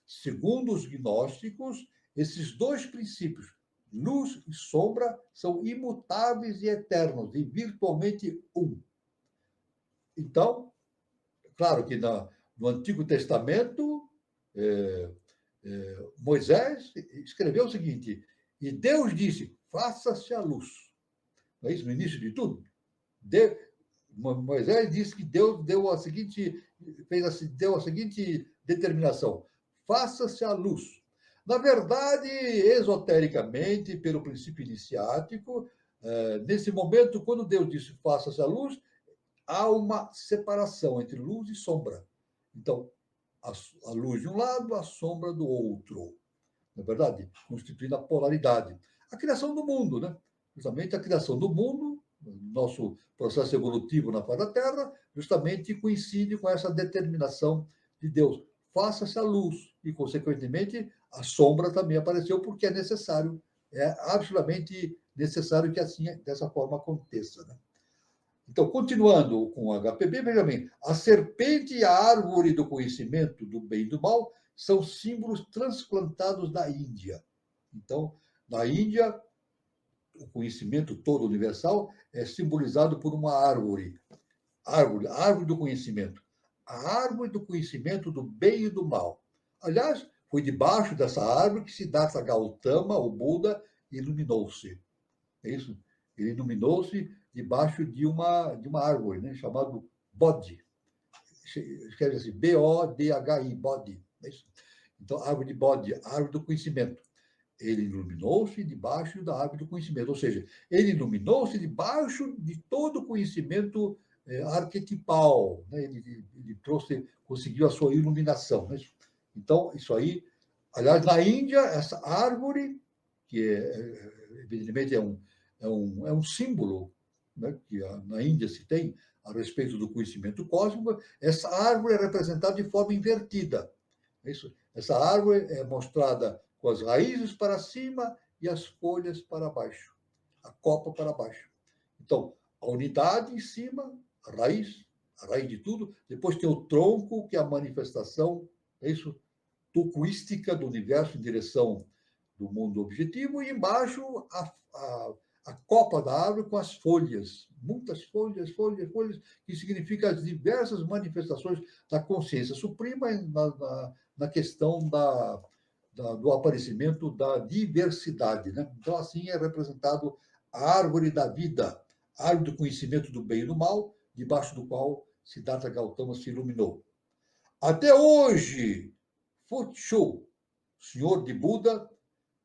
Segundo os gnósticos, esses dois princípios, luz e sombra, são imutáveis e eternos e virtualmente um. Então, claro que no Antigo Testamento, Moisés escreveu o seguinte: e Deus disse, faça-se a luz. Não é isso? No início de tudo. Moisés disse que Deus deu a seguinte determinação: faça-se a luz. Na verdade, esotericamente, pelo princípio iniciático, nesse momento, quando Deus disse faça-se a luz, há uma separação entre luz e sombra. Então, a luz de um lado, a sombra do outro. Na verdade, constituindo a polaridade. A criação do mundo, né? Justamente a criação do mundo, nosso processo evolutivo na face da Terra, justamente coincide com essa determinação de Deus. Faça-se a luz. E, consequentemente, a sombra também apareceu, porque é necessário, é absolutamente necessário que assim, dessa forma aconteça, né? Então, continuando com o HPB, veja bem, a serpente e a árvore do conhecimento do bem e do mal são símbolos transplantados da Índia. Então, na Índia, o conhecimento todo universal é simbolizado por uma árvore. A árvore do conhecimento. A árvore do conhecimento do bem e do mal. Aliás, foi debaixo dessa árvore que Siddhartha Gautama, o Buda, iluminou-se. É isso? Ele iluminou-se debaixo de uma árvore, né, chamado Bodhi. Escreve assim, B-O-D-H-I, Bodhi. É isso? Então, árvore de Bodhi, árvore do conhecimento. Ele iluminou-se debaixo da árvore do conhecimento, ou seja, ele iluminou-se debaixo de todo o conhecimento arquetipal, né? Ele conseguiu a sua iluminação. Né? Então, isso aí, aliás, na Índia, essa árvore, que evidentemente é um símbolo, né, que na Índia se tem a respeito do conhecimento cósmico, essa árvore é representada de forma invertida. Isso. Essa árvore é mostrada com as raízes para cima e as folhas para baixo, a copa para baixo. Então, a unidade em cima, a raiz de tudo, depois tem o tronco, que é a manifestação, é isso, tucuística do universo em direção do mundo objetivo, e embaixo a copa da árvore com as folhas, muitas folhas, que significa as diversas manifestações da consciência suprema na questão do aparecimento da diversidade. Né? Então, assim é representado a árvore da vida, a árvore do conhecimento do bem e do mal, debaixo do qual Siddhartha Gautama se iluminou. Até hoje, Futshu, senhor de Buda,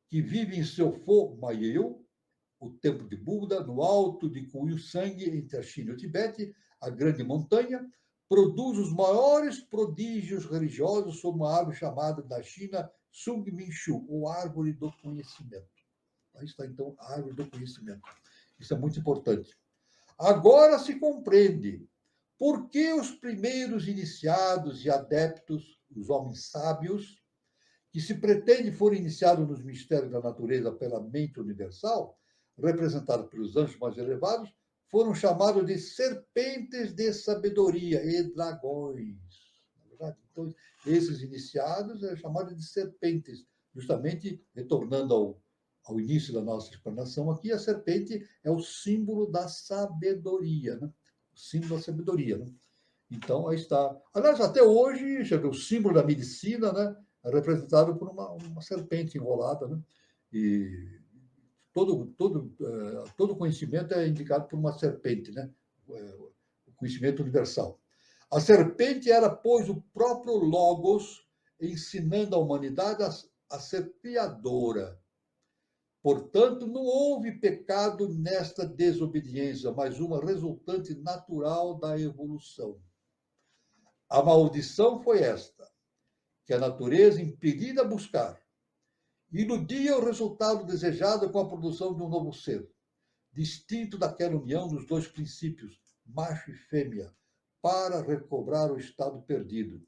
que vive em seu Pho Mayeu, o templo de Buda, no alto de Kuyusang, entre a China e o Tibete, a grande montanha, produz os maiores prodígios religiosos sob uma árvore chamada da China Sungminshu, ou árvore do conhecimento. Aí está, então, a árvore do conhecimento. Isso é muito importante. Agora se compreende por que os primeiros iniciados e adeptos, os homens sábios, que que se pretende foram iniciados nos mistérios da natureza pela mente universal, representados pelos anjos mais elevados, foram chamados de serpentes de sabedoria e dragões. Na verdade, então, esses iniciados é chamado de serpentes, justamente retornando ao início da nossa explanação aqui, a serpente é o símbolo da sabedoria, né? O símbolo da sabedoria, né? Então, aí está. Aliás, até hoje, já viu, o símbolo da medicina, né, é representado por uma serpente enrolada, né? E todo conhecimento é indicado por uma serpente, né? O conhecimento universal. A serpente era, pois, o próprio Logos, ensinando a humanidade a ser criadora. Portanto, não houve pecado nesta desobediência, mas uma resultante natural da evolução. A maldição foi esta, que a natureza, impelida a buscar, iludia o resultado desejado com a produção de um novo ser, distinto daquela união dos dois princípios, macho e fêmea, para recobrar o estado perdido.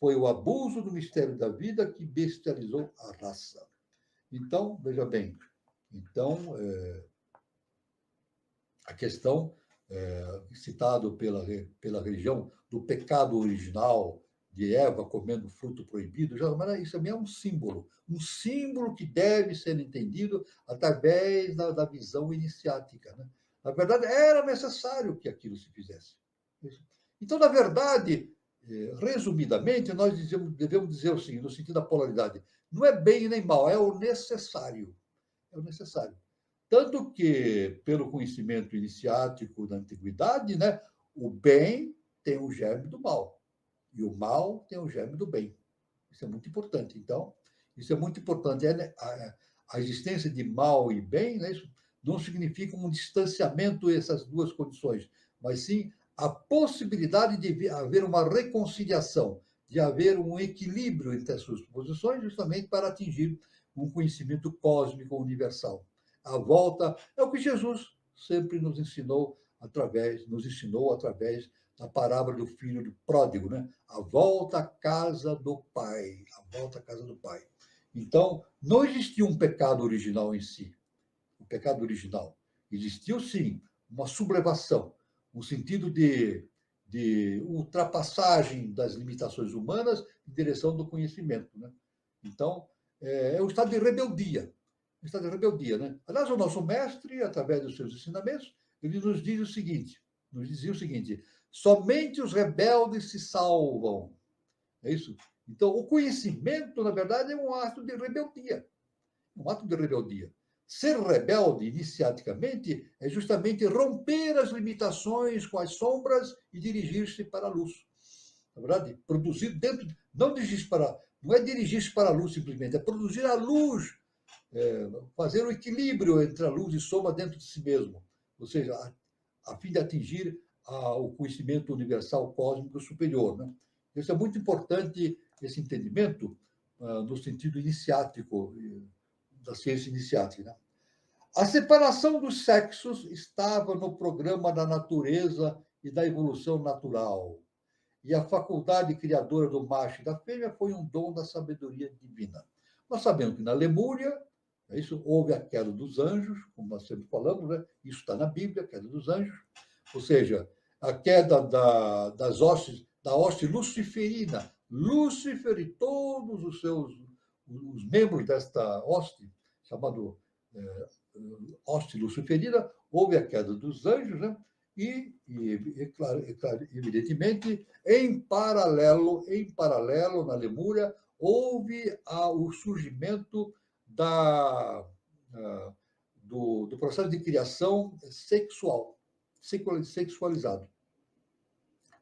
Foi o abuso do mistério da vida que bestializou a raça. Então, veja bem, a questão citado pela religião do pecado original de Eva comendo fruto proibido, isso também é um símbolo que deve ser entendido através da visão iniciática, né? Na verdade, era necessário que aquilo se fizesse. Então, na verdade, resumidamente, nós devemos dizer o seguinte, no sentido da polaridade, não é bem nem mal, é o necessário. É o necessário. Tanto que, pelo conhecimento iniciático da antiguidade, né, o bem tem o germe do mal, e o mal tem o germe do bem. Isso é muito importante. Então, isso é muito importante. A existência de mal e bem, né, isso não significa um distanciamento dessas duas condições, mas sim a possibilidade de haver uma reconciliação, de haver um equilíbrio entre as suas posições, justamente para atingir um conhecimento cósmico universal. A volta é o que Jesus sempre nos ensinou através da parábola do filho do pródigo, né? A volta à casa do Pai, a volta à casa do Pai. Então, não existia um pecado original em si. O pecado original existiu sim uma sublevação, um sentido de ultrapassagem das limitações humanas em direção do conhecimento, né? Então, é um estado de rebeldia. Um estado de rebeldia, né? Aliás, o nosso mestre, através dos seus ensinamentos, ele nos dizia o seguinte, somente os rebeldes se salvam. É isso? Então, o conhecimento, na verdade, é um ato de rebeldia. Um ato de rebeldia. Ser rebelde, iniciaticamente, é justamente romper as limitações com as sombras e dirigir-se para a luz. Na verdade, produzir dentro... Não é dirigir-se para a luz simplesmente, é produzir a luz, fazer o equilíbrio entre a luz e sombra dentro de si mesmo. Ou seja, a fim de atingir o conhecimento universal cósmico superior, né? Isso é muito importante, esse entendimento, no sentido iniciático, da ciência iniciática, né? A separação dos sexos estava no programa da natureza e da evolução natural. E a faculdade criadora do macho e da fêmea foi um dom da sabedoria divina. Nós sabemos que na Lemúria, houve a queda dos anjos, como nós sempre falamos, né? Isso está na Bíblia, a queda dos anjos, ou seja, a queda da hoste luciferina. Lúcifer e todos os membros desta hoste, chamado hoste luciferina, houve a queda dos anjos, né? E claro, evidentemente, em paralelo, na Lemúria, houve o surgimento do processo de criação sexualizado.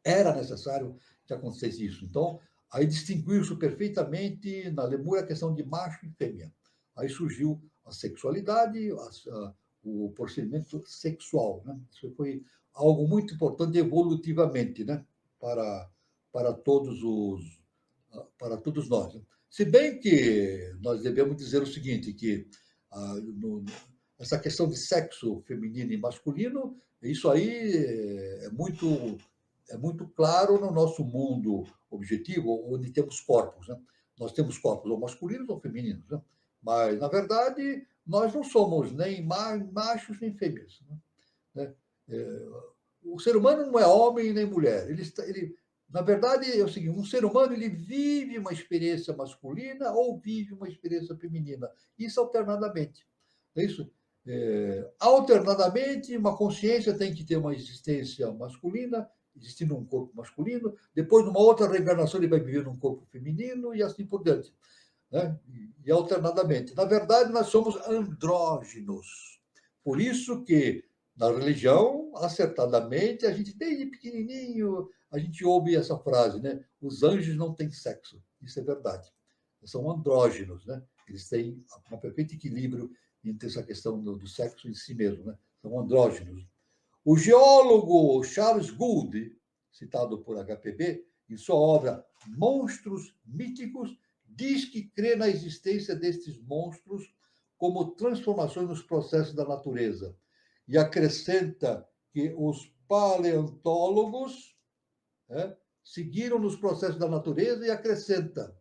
Era necessário que acontecesse isso. Então, aí distinguiu-se perfeitamente na Lemúria a questão de macho e fêmea. Aí surgiu a sexualidade, o procedimento sexual, né? Isso foi algo muito importante evolutivamente, né? para todos nós. Se bem que nós devemos dizer o seguinte, que essa questão de sexo feminino e masculino, isso aí é muito claro no nosso mundo objetivo, onde temos corpos, né? Nós temos corpos ou masculinos ou femininos, né? Mas, na verdade, nós não somos nem machos nem fêmeas, né? O ser humano não é homem nem mulher. Na verdade, é o seguinte: um ser humano ele vive uma experiência masculina ou vive uma experiência feminina. Isso alternadamente. É isso? Alternadamente, uma consciência tem que ter uma existência masculina, existindo um corpo masculino, depois, numa outra reencarnação, ele vai viver num corpo feminino e assim por diante, né? E alternadamente. Na verdade, nós somos andrógenos. Por isso que, na religião, acertadamente, a gente, desde pequenininho, a gente ouve essa frase, né? Os anjos não têm sexo. Isso é verdade. São andrógenos, né? Eles têm um perfeito equilíbrio entre essa questão do sexo em si mesmo, né? São andrógenos. O geólogo Charles Gould, citado por HPB, em sua obra Monstros Míticos, diz que crê na existência destes monstros como transformações nos processos da natureza. E acrescenta que os paleontólogos, né, seguiram nos processos da natureza e acrescenta: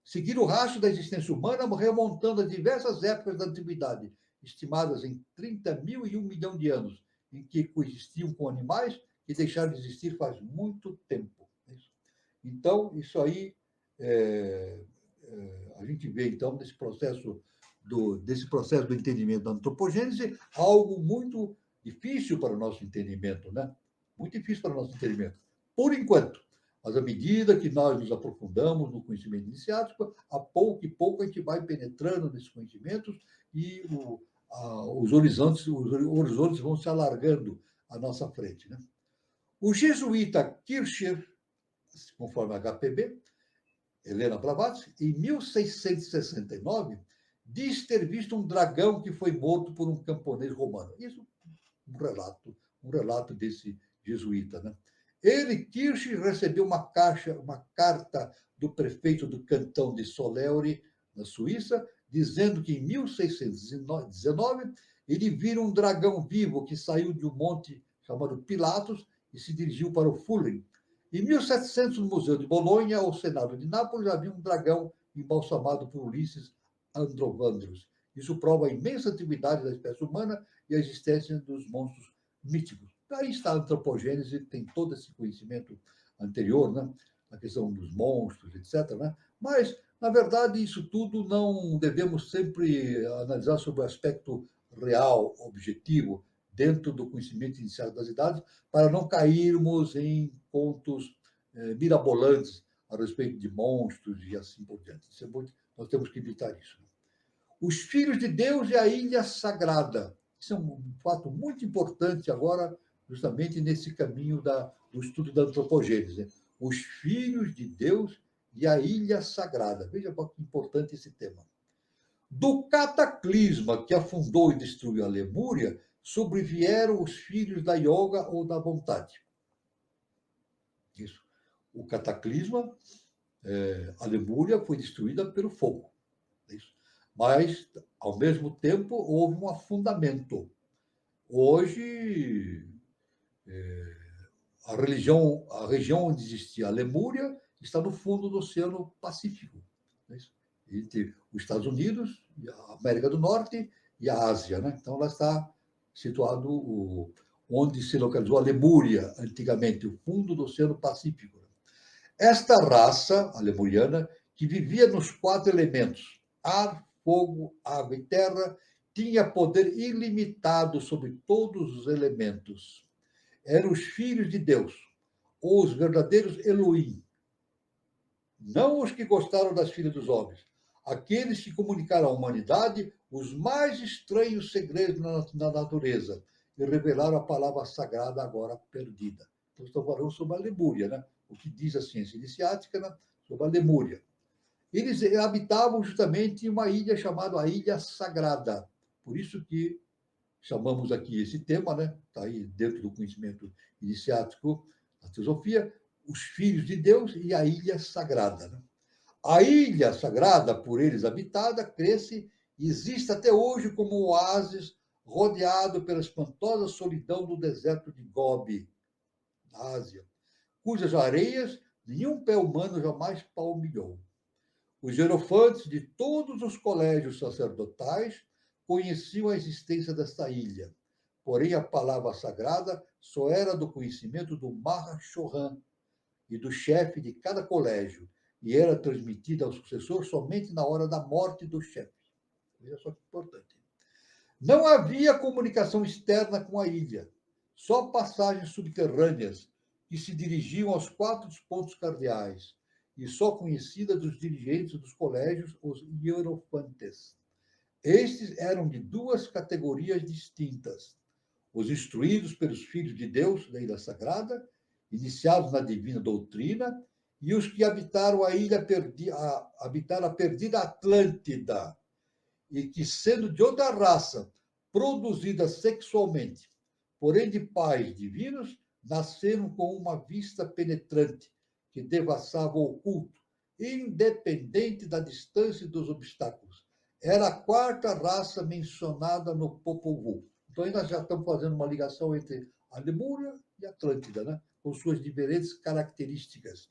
seguir o rastro da existência humana remontando a diversas épocas da antiguidade, estimadas em 30.000 e 1 milhão de anos, em que coexistiam com animais que deixaram de existir faz muito tempo. Então, isso aí, a gente vê, então, desse processo do entendimento da antropogênese, algo muito difícil para o nosso entendimento, né? Muito difícil para o nosso entendimento, por enquanto. Mas à medida que nós nos aprofundamos no conhecimento iniciático, a pouco e pouco a gente vai penetrando nesses conhecimentos e os horizontes vão se alargando à nossa frente, né? O jesuíta Kircher, conforme a HPB, Helena Blavatsky, em 1669, diz ter visto um dragão que foi morto por um camponês romano. Isso um relato desse jesuíta, né? Ele, Kircher, recebeu uma carta do prefeito do cantão de Soleure, na Suíça, dizendo que em 1619 ele viu um dragão vivo que saiu de um monte chamado Pilatos e se dirigiu para o Fulham. Em 1700, no Museu de Bolonha, ao Senado de Nápoles, havia um dragão embalsamado por Ulisses Androvandros. Isso prova a imensa antiguidade da espécie humana e a existência dos monstros míticos. Aí está a antropogênese, tem todo esse conhecimento anterior, né? A questão dos monstros, etc., né? Mas, na verdade, isso tudo não devemos sempre analisar sob o aspecto real, objetivo, dentro do conhecimento inicial das idades, para não cairmos em contos mirabolantes a respeito de monstros e assim por diante. Nós temos que evitar isso. Os Filhos de Deus e a Ilha Sagrada. Isso é um fato muito importante agora, justamente nesse caminho do estudo da antropogênese. Os Filhos de Deus e a Ilha Sagrada. Veja que importante esse tema. Do cataclisma que afundou e destruiu a Lemúria, sobrevieram os filhos da yoga ou da vontade. Isso. O cataclisma, a Lemúria foi destruída pelo fogo. Isso. Mas, ao mesmo tempo, houve um afundamento. Hoje, a região onde existia a Lemúria está no fundo do Oceano Pacífico. Entre os Estados Unidos, a América do Norte e a Ásia, né? Então, ela está situado onde se localizou a Lemúria, antigamente, o fundo do Oceano Pacífico. Esta raça, a lemuriana, que vivia nos 4 elementos, ar, fogo, água e terra, tinha poder ilimitado sobre todos os elementos. Eram os filhos de Deus, ou os verdadeiros Elohim. Não os que gostaram das filhas dos homens, aqueles que comunicaram à humanidade os mais estranhos segredos na natureza e revelaram a palavra sagrada agora perdida. Então, estou falando sobre a Lemúria, né? O que diz a ciência iniciática, né? Sobre a Lemúria. Eles habitavam justamente uma ilha chamada a Ilha Sagrada. Por isso que chamamos aqui esse tema, né? Está aí dentro do conhecimento iniciático da teosofia, os filhos de Deus e a Ilha Sagrada, né? A Ilha Sagrada, por eles habitada, cresce e existe até hoje como um oásis rodeado pela espantosa solidão do deserto de Gobi, na Ásia, cujas areias nenhum pé humano jamais palmilhou. Os hierofantes de todos os colégios sacerdotais conheciam a existência desta ilha. Porém, a palavra sagrada só era do conhecimento do Mahashohan e do chefe de cada colégio, e era transmitida ao sucessor somente na hora da morte do chefe. Veja só que importante. Não havia comunicação externa com a ilha, só passagens subterrâneas que se dirigiam aos 4 pontos cardeais, e só conhecida dos dirigentes dos colégios, os hierofantes. Estes eram de 2 categorias distintas: os instruídos pelos filhos de Deus da Ilha Sagrada, iniciados na divina doutrina, e os que habitaram habitaram a perdida Atlântida, e que, sendo de outra raça, produzida sexualmente, porém de pais divinos, nasceram com uma vista penetrante, que devassava o oculto, independente da distância e dos obstáculos. Era a 4ª raça mencionada no Popol Vuh. Então, aí nós já estamos fazendo uma ligação entre a Lemúria e a Atlântida, né? Com suas diferentes características,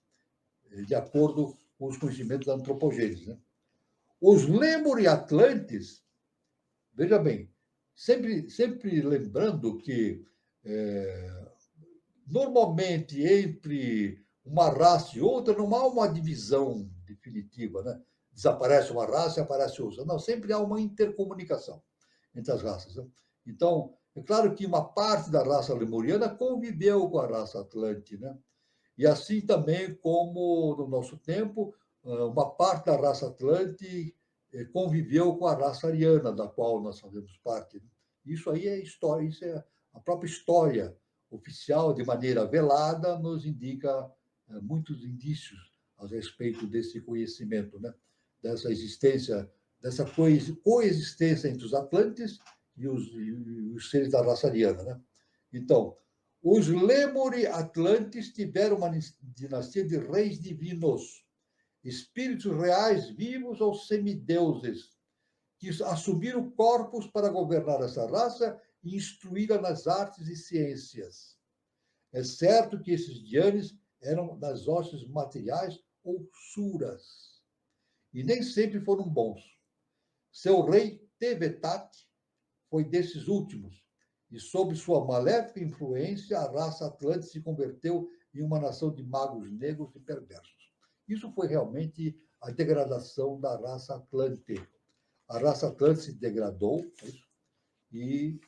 de acordo com os conhecimentos da antropogênese. Né? Os Lêmur e Atlantes, veja bem, sempre lembrando que, normalmente, entre uma raça e outra, não há uma divisão definitiva, né? Desaparece uma raça e aparece outra. Não, sempre há uma intercomunicação entre as raças. Né? Então, é claro que uma parte da raça lemuriana conviveu com a raça atlante, né? E assim também como, no nosso tempo, uma parte da raça atlante conviveu com a raça ariana, da qual nós fazemos parte. Né? Isso aí é história, isso é a própria história oficial, de maneira velada, nos indica muitos indícios a respeito desse conhecimento, né? Dessa existência, dessa coexistência entre os atlantes e os seres da raça ariana. Né? Então, os Lemuri Atlantes tiveram uma dinastia de reis divinos, espíritos reais vivos ou semideuses, que assumiram corpos para governar essa raça e instruí-la nas artes e ciências. É certo que esses Dianes eram das hostes materiais ou suras, e nem sempre foram bons. Seu rei, Tevetat, foi desses últimos, e sob sua maléfica influência, a raça atlante se converteu em uma nação de magos negros e perversos. Isso foi realmente a degradação da raça atlante. A raça atlante se degradou e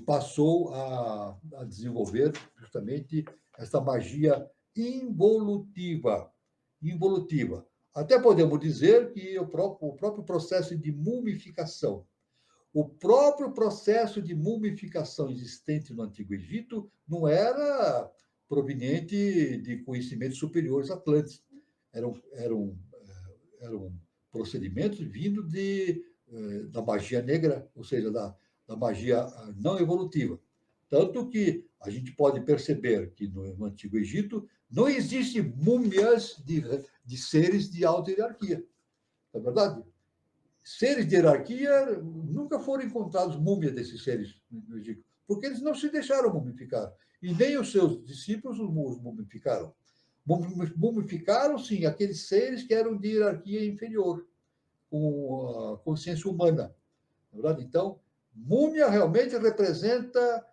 passou a desenvolver justamente essa magia involutiva. Até podemos dizer que o próprio processo de mumificação, o próprio processo de mumificação existente no Antigo Egito não era proveniente de conhecimentos superiores atlantes. Eram procedimentos vindos da magia negra, ou seja, da magia não evolutiva. Tanto que a gente pode perceber que no Antigo Egito não existem múmias de seres de alta hierarquia. Não é verdade? Seres de hierarquia, nunca foram encontrados múmias desses seres no Egito, porque eles não se deixaram mumificar. E nem os seus discípulos os mumificaram. Mumificaram, sim, aqueles seres que eram de hierarquia inferior, com a consciência humana. Na verdade, então, múmia realmente representa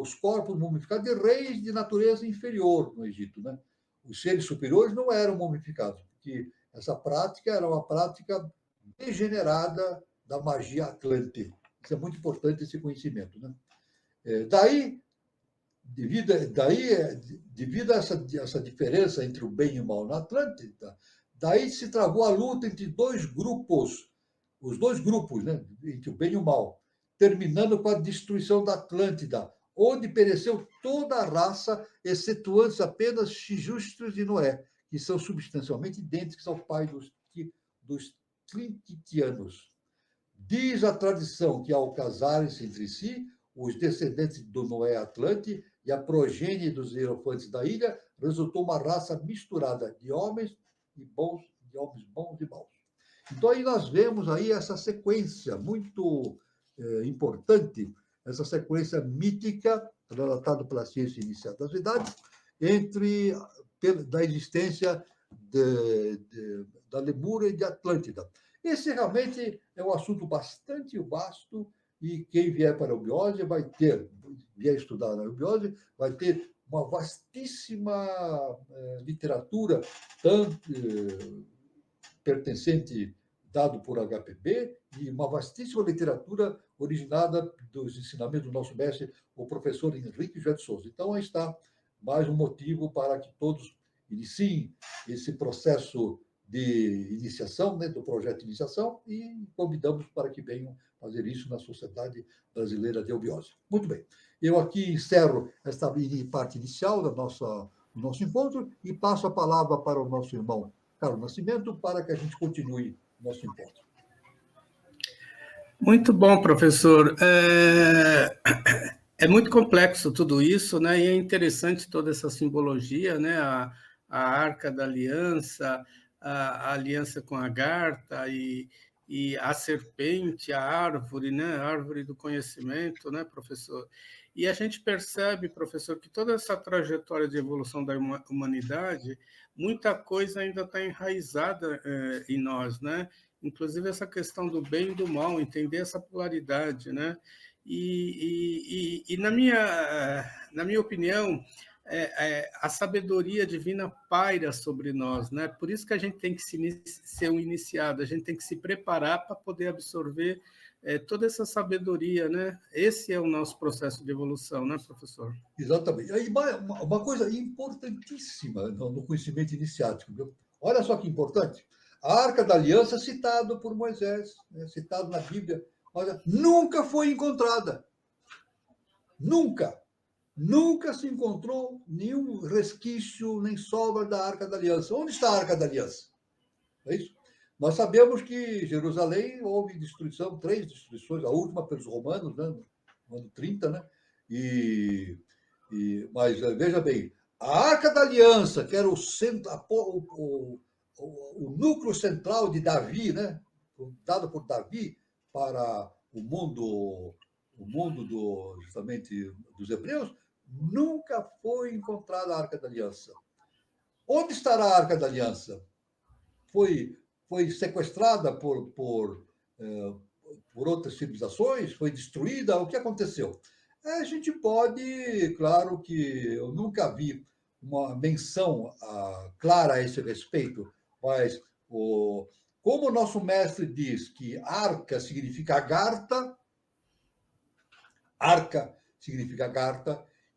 os corpos mumificados de reis de natureza inferior no Egito. Né? Os seres superiores não eram mumificados, porque essa prática era uma prática degenerada da magia atlante. Isso é muito importante, esse conhecimento. Né? Devido a essa diferença entre o bem e o mal na Atlântida, daí se travou a luta entre os dois grupos, né, entre o bem e o mal, terminando com a destruição da Atlântida, onde pereceu toda a raça, excetuando-se apenas Xijustros e Noé, que são substancialmente idênticos ao pai dos Tlinkitianos. Diz a tradição que, ao casarem-se entre si, os descendentes do Noé Atlante e a progênie dos hierofantes da ilha, resultou uma raça misturada de homens bons e maus. Então, aí nós vemos aí essa sequência muito importante, essa sequência mítica, relatada pela ciência inicial das idades, da existência da Lemúria e de Atlântida. Esse realmente é um assunto bastante vasto e quem vier para a eubiose vier estudar a eubiose, vai ter uma vastíssima literatura, tanto pertencente, dado por HPB, e uma vastíssima literatura originada dos ensinamentos do nosso mestre, o professor Henrique José de Souza. Então, aí está mais um motivo para que todos iniciem esse processo de iniciação, né, do projeto de iniciação, e convidamos para que venham fazer isso na Sociedade Brasileira de Eubiose. Muito bem. Eu aqui encerro esta parte inicial do nosso encontro e passo a palavra para o nosso irmão Carlos Nascimento para que a gente continue o nosso encontro. Muito bom, professor. É muito complexo tudo isso, né? E é interessante toda essa simbologia, né? A Arca da Aliança, a aliança com a Agartha e a serpente, a árvore, né? A árvore do conhecimento, né, professor? E a gente percebe, professor, que toda essa trajetória de evolução da humanidade, muita coisa ainda está enraizada em nós, né? Inclusive essa questão do bem e do mal, entender essa polaridade, né? E na minha opinião, a sabedoria divina paira sobre nós, né? Por isso que a gente tem que ser um iniciado, a gente tem que se preparar para poder absorver toda essa sabedoria, né? Esse é o nosso processo de evolução, né, professor? Exatamente. Aí, uma coisa importantíssima no conhecimento iniciático, viu? Olha só que importante. A Arca da Aliança, citado por Moisés, né, citado na Bíblia, olha, nunca foi encontrada. Nunca. Nunca se encontrou nenhum resquício, nem sobra da Arca da Aliança. Onde está a Arca da Aliança? É isso? Nós sabemos que em Jerusalém houve destruição, 3 destruições, a última pelos romanos, né, no ano 30, né? Mas veja bem, a Arca da Aliança, que era o núcleo central de Davi, né, dado por Davi para o mundo justamente dos hebreus, nunca foi encontrada a Arca da Aliança. Onde estará a Arca da Aliança? Foi sequestrada por outras civilizações? Foi destruída? O que aconteceu? A gente pode, claro que eu nunca vi uma menção clara a esse respeito, mas como o nosso mestre diz que arca significa Garta,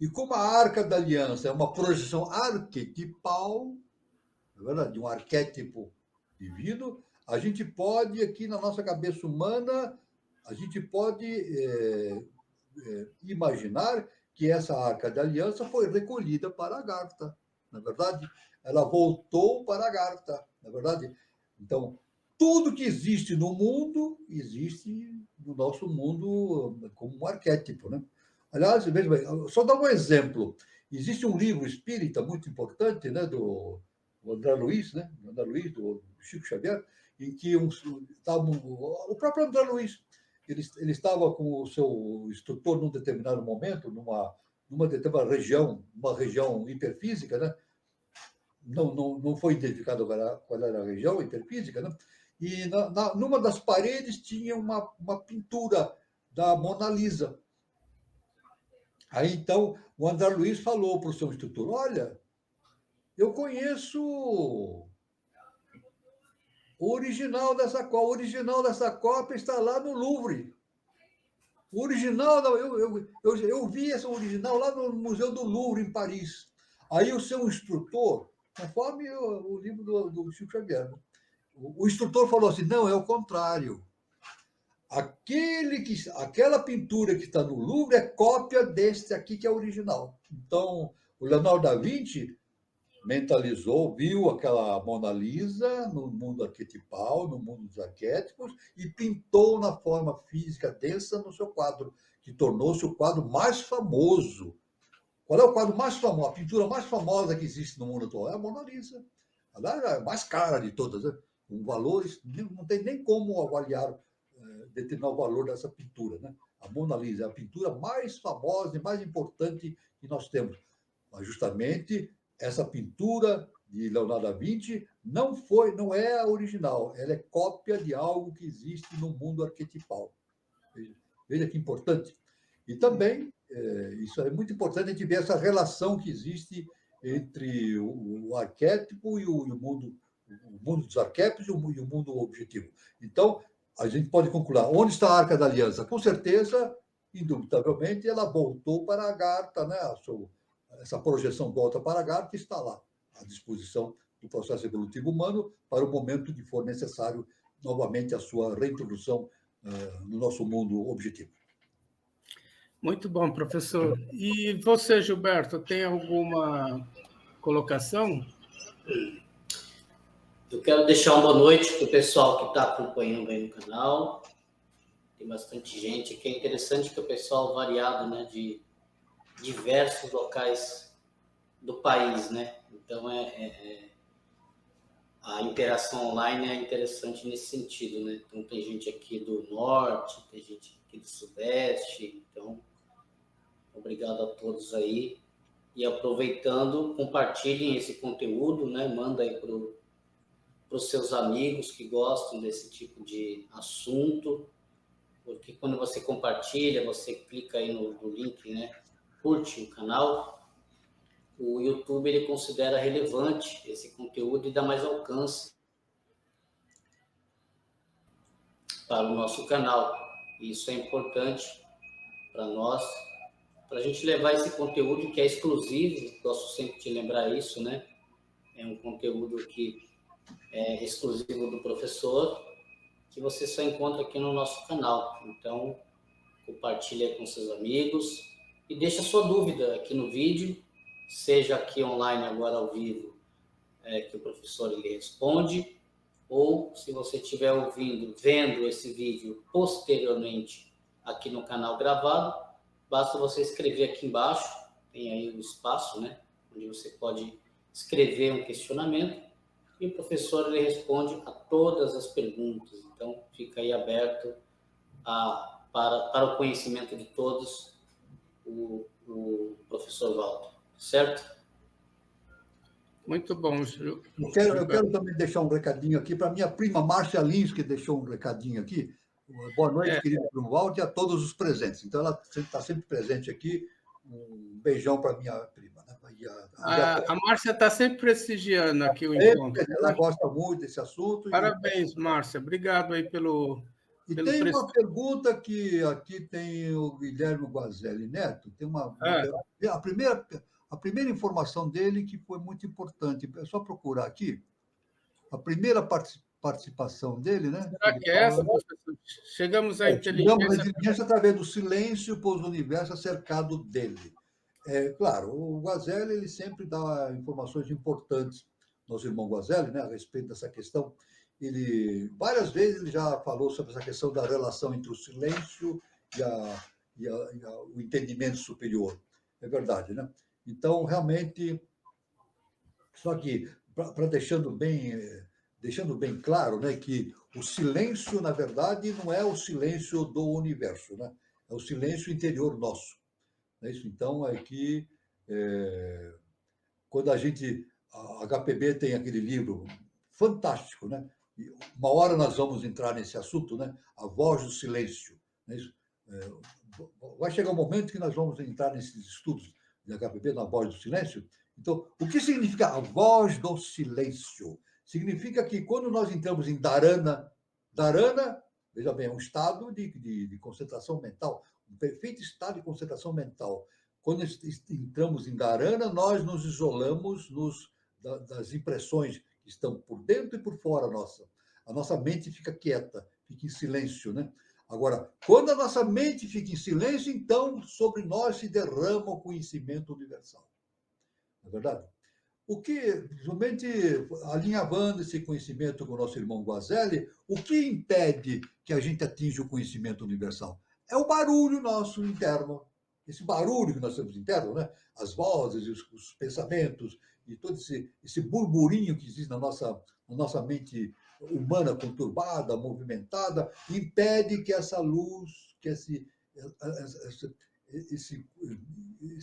e como a Arca da Aliança é uma projeção arquetipal, é verdade, de um arquétipo divino, a gente pode, aqui na nossa cabeça humana, a gente pode imaginar que essa Arca da Aliança foi recolhida para a Garta, na verdade, ela voltou para a Garta, na verdade. Então, tudo que existe no mundo, existe no nosso mundo como um arquétipo, né? Aliás, veja bem, só dar um exemplo. Existe um livro espírita muito importante, né, do André Luiz, né, do Chico Xavier, em que o próprio André Luiz, ele estava com o seu instrutor num determinado momento, numa determinada região, uma região hiperfísica, né? Não foi identificado qual era a região hiperfísica, né? E numa das paredes tinha uma pintura da Mona Lisa. Aí, então, o André Luiz falou para o seu instrutor, olha, eu conheço o original dessa cópia. O original dessa cópia está lá no Louvre. O original, eu vi esse original lá no Museu do Louvre, em Paris. Aí o seu instrutor, conforme o livro do Chico Xavier, o instrutor falou assim, não, é o contrário. Aquela pintura que está no Louvre é cópia deste aqui, que é original. Então, o Leonardo da Vinci mentalizou, viu aquela Mona Lisa no mundo arquetipal, no mundo dos arquétipos, e pintou na forma física densa no seu quadro, que tornou-se o quadro mais famoso. Qual é o quadro mais famoso? A pintura mais famosa que existe no mundo atual é a Mona Lisa. Ela é a mais cara de todas, né? Com valores, não tem nem como avaliar, determinar o valor dessa pintura, né? A Mona Lisa é a pintura mais famosa e mais importante que nós temos. Mas justamente essa pintura de Leonardo da Vinci não é a original, ela é cópia de algo que existe no mundo arquetipal. Veja que importante. E também, isso é muito importante, a gente ver essa relação que existe entre o arquétipo e o mundo dos arquétipos e o mundo objetivo. Então, a gente pode concluir, onde está a Arca da Aliança? Com certeza, indubitavelmente, ela voltou para a Agartha, né? Essa projeção volta para a Agartha e está lá, à disposição do processo evolutivo humano para o momento que for necessário, novamente, a sua reintrodução no nosso mundo objetivo. Muito bom, professor. E você, Gilberto, tem alguma colocação? Eu quero deixar uma boa noite para o pessoal que está acompanhando aí no canal. Tem bastante gente aqui. É interessante que o pessoal variado, né, de diversos locais do país, né? Então, a interação online é interessante nesse sentido, né? Então, tem gente aqui do norte, tem gente aqui do sudeste. Então, obrigado a todos aí. E aproveitando, compartilhem esse conteúdo, né? Manda aí para os seus amigos que gostam desse tipo de assunto, porque quando você compartilha, você clica aí no link, né? Curte o canal, o YouTube ele considera relevante esse conteúdo e dá mais alcance para o nosso canal. E isso é importante para nós, para a gente levar esse conteúdo que é exclusivo, gosto sempre de lembrar isso, né? É um conteúdo que é exclusivo do professor, que você só encontra aqui no nosso canal. Então, compartilhe com seus amigos e deixa sua dúvida aqui no vídeo, seja aqui online agora ao vivo, que o professor ele responde, ou se você estiver vendo esse vídeo posteriormente aqui no canal gravado, basta você escrever aqui embaixo, tem aí o espaço, né, onde você pode escrever um questionamento e o professor ele responde a todas as perguntas. Então, fica aí aberto para o conhecimento de todos o professor Walter, certo? Muito bom, Eu quero também deixar um recadinho aqui para minha prima Márcia Lins, que deixou um recadinho aqui. Boa noite, querido Bruno Walter, e a todos os presentes. Então, ela está sempre presente aqui. Um beijão para minha prima. Né? A Márcia está sempre prestigiando aqui o encontro. Ela gosta muito desse assunto. Parabéns, Márcia. Obrigado aí pelo tem uma pergunta que aqui tem o Guilherme Guazelli Neto. Tem a primeira informação dele que foi muito importante. É só procurar aqui. A primeira participação dele, né? Será que é essa, professor? Chegamos à inteligência. Chegamos à inteligência através do silêncio, pois o universo é cercado dele. Claro, o Guazelli ele sempre dá informações importantes, nosso irmão Guazelli, né, a respeito dessa questão. Várias vezes ele já falou sobre essa questão da relação entre o silêncio e o entendimento superior. É verdade, né? Então, realmente, só que, para deixando bem claro, né, que o silêncio, na verdade, não é o silêncio do universo, né? É o silêncio interior nosso. Não é isso? Então, quando a HPB tem aquele livro fantástico, né? E uma hora nós vamos entrar nesse assunto, né? A voz do silêncio. Não é isso? Vai chegar um momento que nós vamos entrar nesses estudos de HPB na voz do silêncio. Então, o que significa a voz do silêncio? Significa que quando nós entramos em Dharana, veja bem, é um estado de concentração mental, um perfeito estado de concentração mental. Quando entramos em Dharana, nós nos isolamos das impressões que estão por dentro e por fora nossa. A nossa mente fica quieta, fica em silêncio, né? Agora, quando a nossa mente fica em silêncio, então sobre nós se derrama o conhecimento universal. Não é verdade? O que, somente alinhavando esse conhecimento com o nosso irmão Guazelli, o que impede que a gente atinja o conhecimento universal? É o barulho nosso interno. Esse barulho que nós temos interno, né? As vozes, os pensamentos e todo esse burburinho que existe na nossa mente humana conturbada, movimentada, impede que essa luz, que esse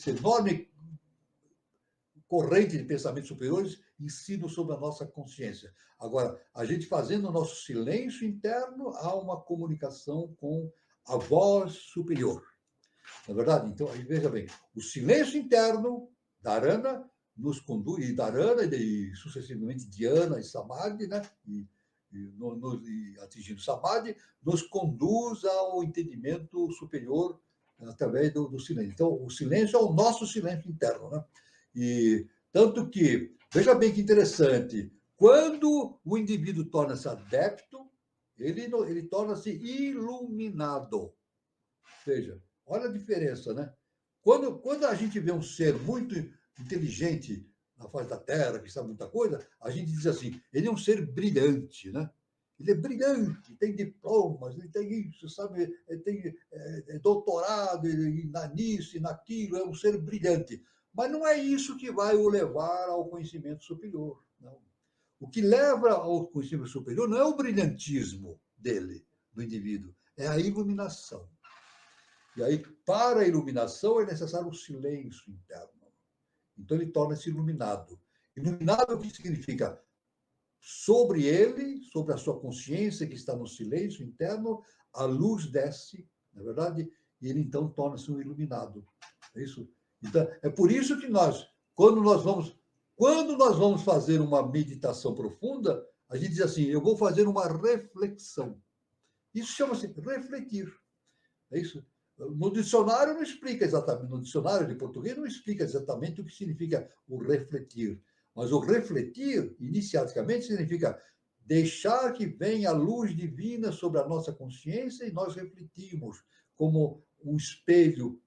enorme corrente de pensamentos superiores incidam sobre a nossa consciência. Agora, a gente fazendo o nosso silêncio interno, há uma comunicação com a voz superior. Não é verdade? Então, aí, veja bem, o silêncio interno, Dharana, nos conduz, e Dharana, e sucessivamente Dhyana e Samadhi, né? E atingindo Samadhi, nos conduz ao entendimento superior através do silêncio. Então, o silêncio é o nosso silêncio interno, né? E tanto que, veja bem que interessante, quando o indivíduo torna-se adepto, ele torna-se iluminado. Veja, olha a diferença, né? Quando a gente vê um ser muito inteligente na face da Terra, que sabe muita coisa, a gente diz assim, ele é um ser brilhante, né? Ele é brilhante, tem diplomas, ele tem isso, sabe? Ele tem doutorado nisso e naquilo, é um ser brilhante. Mas não é isso que vai o levar ao conhecimento superior. Não. O que leva ao conhecimento superior não é o brilhantismo dele, do indivíduo, é a iluminação. E aí, para a iluminação, é necessário o silêncio interno. Então, ele torna-se iluminado. Iluminado, o que significa? Sobre ele, sobre a sua consciência que está no silêncio interno, a luz desce, não é verdade? E ele, então, torna-se um iluminado. É isso? Então, é por isso que quando nós vamos fazer uma meditação profunda, a gente diz assim, eu vou fazer uma reflexão. Isso chama-se refletir. É isso? No dicionário não explica exatamente, no dicionário de português não explica exatamente o que significa o refletir. Mas o refletir, iniciaticamente, significa deixar que venha a luz divina sobre a nossa consciência e nós refletimos como um espelho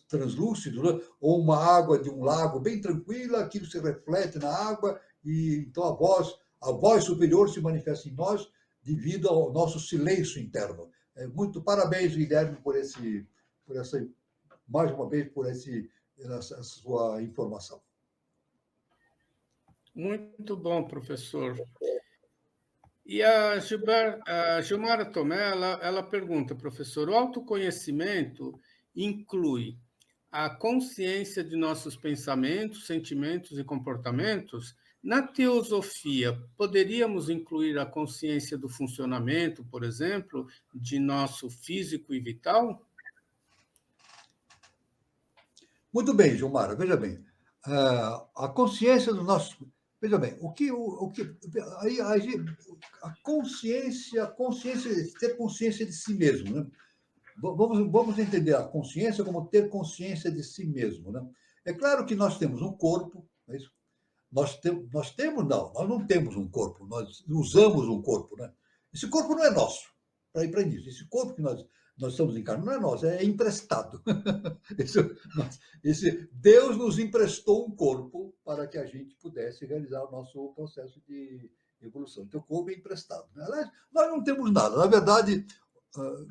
translúcido, né? Ou uma água de um lago bem tranquila, aquilo se reflete na água e então a voz superior se manifesta em nós devido ao nosso silêncio interno. Muito parabéns, Guilherme, mais uma vez, por essa sua informação. Muito bom, professor. E a Gilmara Tomé, ela pergunta, professor, o autoconhecimento inclui a consciência de nossos pensamentos, sentimentos e comportamentos? Na teosofia, poderíamos incluir a consciência do funcionamento, por exemplo, de nosso físico e vital? Muito bem, Gilmara, veja bem. A consciência do nosso. Veja bem, a consciência, ter consciência de si mesmo, né? Vamos entender a consciência como ter consciência de si mesmo, né? É claro que nós temos um corpo, é isso? Nós não temos um corpo, nós usamos um corpo, né? Esse corpo não é nosso, para ir para isso. Esse corpo que nós estamos encarnando não é nosso, é emprestado. Deus nos emprestou um corpo para que a gente pudesse realizar o nosso processo de evolução. Então, o corpo é emprestado. Aliás, nós não temos nada. Na verdade,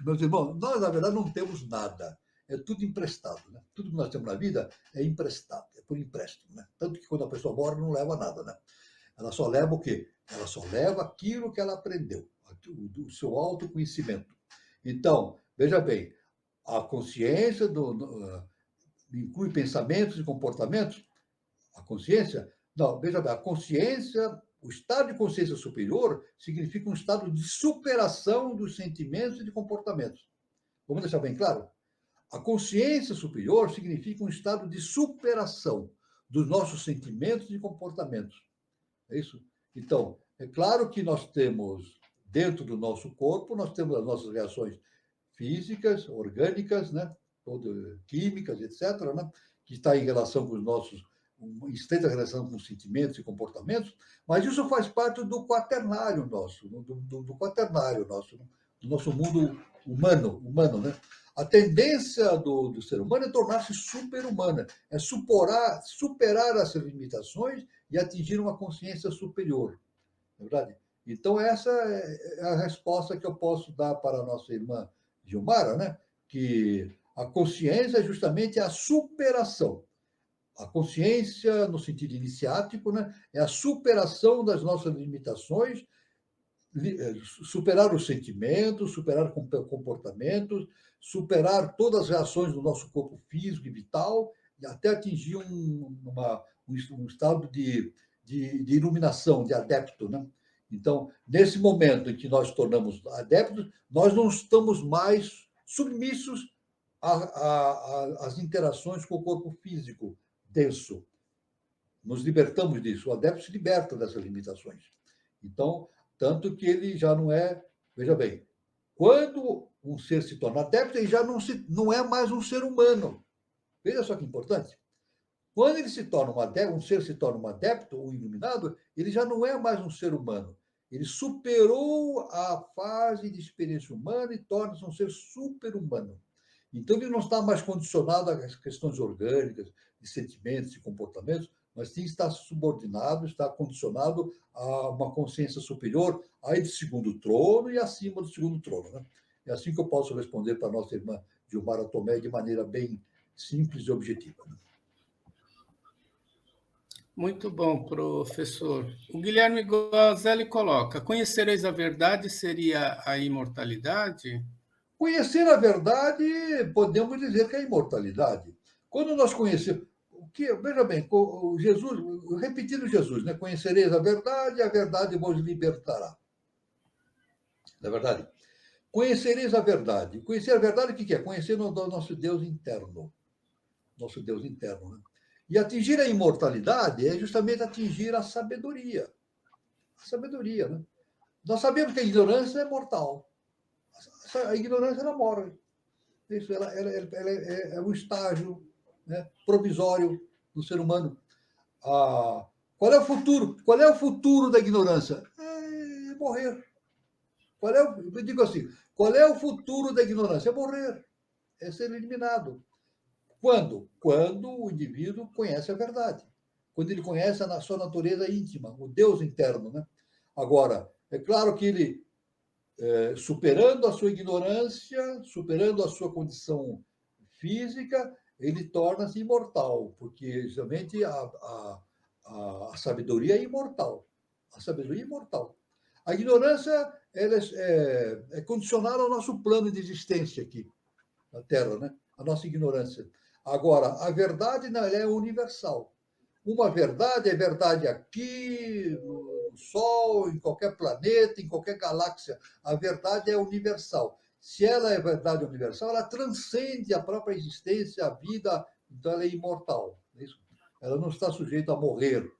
meus irmãos, nós, na verdade, não temos nada. É tudo emprestado. Né? Tudo que nós temos na vida é emprestado, é por empréstimo. Né? Tanto que quando a pessoa morre, não leva nada. Né? Ela só leva o quê? Ela só leva aquilo que ela aprendeu, o seu autoconhecimento. Então, veja bem, a consciência inclui pensamentos e comportamentos? A consciência? Não, veja bem, a consciência, o estado de consciência superior significa um estado de superação dos sentimentos e de comportamentos. Vamos deixar bem claro? A consciência superior significa um estado de superação dos nossos sentimentos e comportamentos. É isso? Então, é claro que nós temos, dentro do nosso corpo, nós temos as nossas reações físicas, orgânicas, né? Químicas, etc., né? Que está em relação com os nossos, em estreita relação com os sentimentos e comportamentos, mas isso faz parte do quaternário nosso, do quaternário nosso, do nosso mundo humano, né? A tendência do ser humano é tornar-se super-humana, é superar essas limitações e atingir uma consciência superior, não é verdade? Então, essa é a resposta que eu posso dar para a nossa irmã Gilmara, né? Que a consciência é justamente a superação. A consciência, no sentido iniciático, né? É a superação das nossas limitações, superar os sentimentos, superar comportamentos, superar todas as reações do nosso corpo físico e vital, até atingir um estado de iluminação, de adepto, né? Então, nesse momento em que nós tornamos adeptos, nós não estamos mais submissos às interações com o corpo físico denso. Nos libertamos disso. O adepto se liberta dessas limitações. Então, tanto que ele já não é... Veja bem, quando um ser se torna adepto, ele já não é mais um ser humano. Veja só que importante. Quando ele se torna um ser se torna um adepto, um iluminado, ele já não é mais um ser humano. Ele superou a fase de experiência humana e torna-se um ser super-humano. Então, ele não está mais condicionado às questões orgânicas, de sentimentos e comportamentos, mas sim está subordinado, está condicionado a uma consciência superior, aí de segundo trono e acima do segundo trono. Né? É assim que eu posso responder para a nossa irmã Gilmara Tomé de maneira bem simples e objetiva. Né? Muito bom, professor. O Guilherme Gozelli coloca: conhecereis a verdade seria a imortalidade? Conhecer a verdade, podemos dizer que é a imortalidade. Quando nós conhecemos... Veja bem, Jesus, repetindo Jesus, né? Conhecereis a verdade vos libertará. Não é verdade? Conhecereis a verdade. Conhecer a verdade, o que é? Conhecer o nosso Deus interno. Nosso Deus interno, né? E atingir a imortalidade é justamente atingir a sabedoria. A sabedoria, né? Nós sabemos que a ignorância é mortal. A ignorância, ela morre. Isso, ela é um estágio, né, provisório do ser humano. Qual é o futuro? Qual é o futuro da ignorância? É morrer. Eu digo assim, qual é o futuro da ignorância? É morrer. É ser eliminado. Quando? Quando o indivíduo conhece a verdade. Quando ele conhece a sua natureza íntima, o Deus interno. Né? Agora, é claro que ele, superando a sua ignorância, superando a sua condição física, ele torna-se imortal, porque justamente a sabedoria é imortal. A sabedoria é imortal. A ignorância ela é condicionada ao nosso plano de existência aqui, na Terra, né? A nossa ignorância. Agora, a verdade ela é universal. Uma verdade é verdade aqui, no Sol, em qualquer planeta, em qualquer galáxia. A verdade é universal. Se ela é verdade universal, ela transcende a própria existência, a vida, então ela é imortal. Ela não está sujeita a morrer.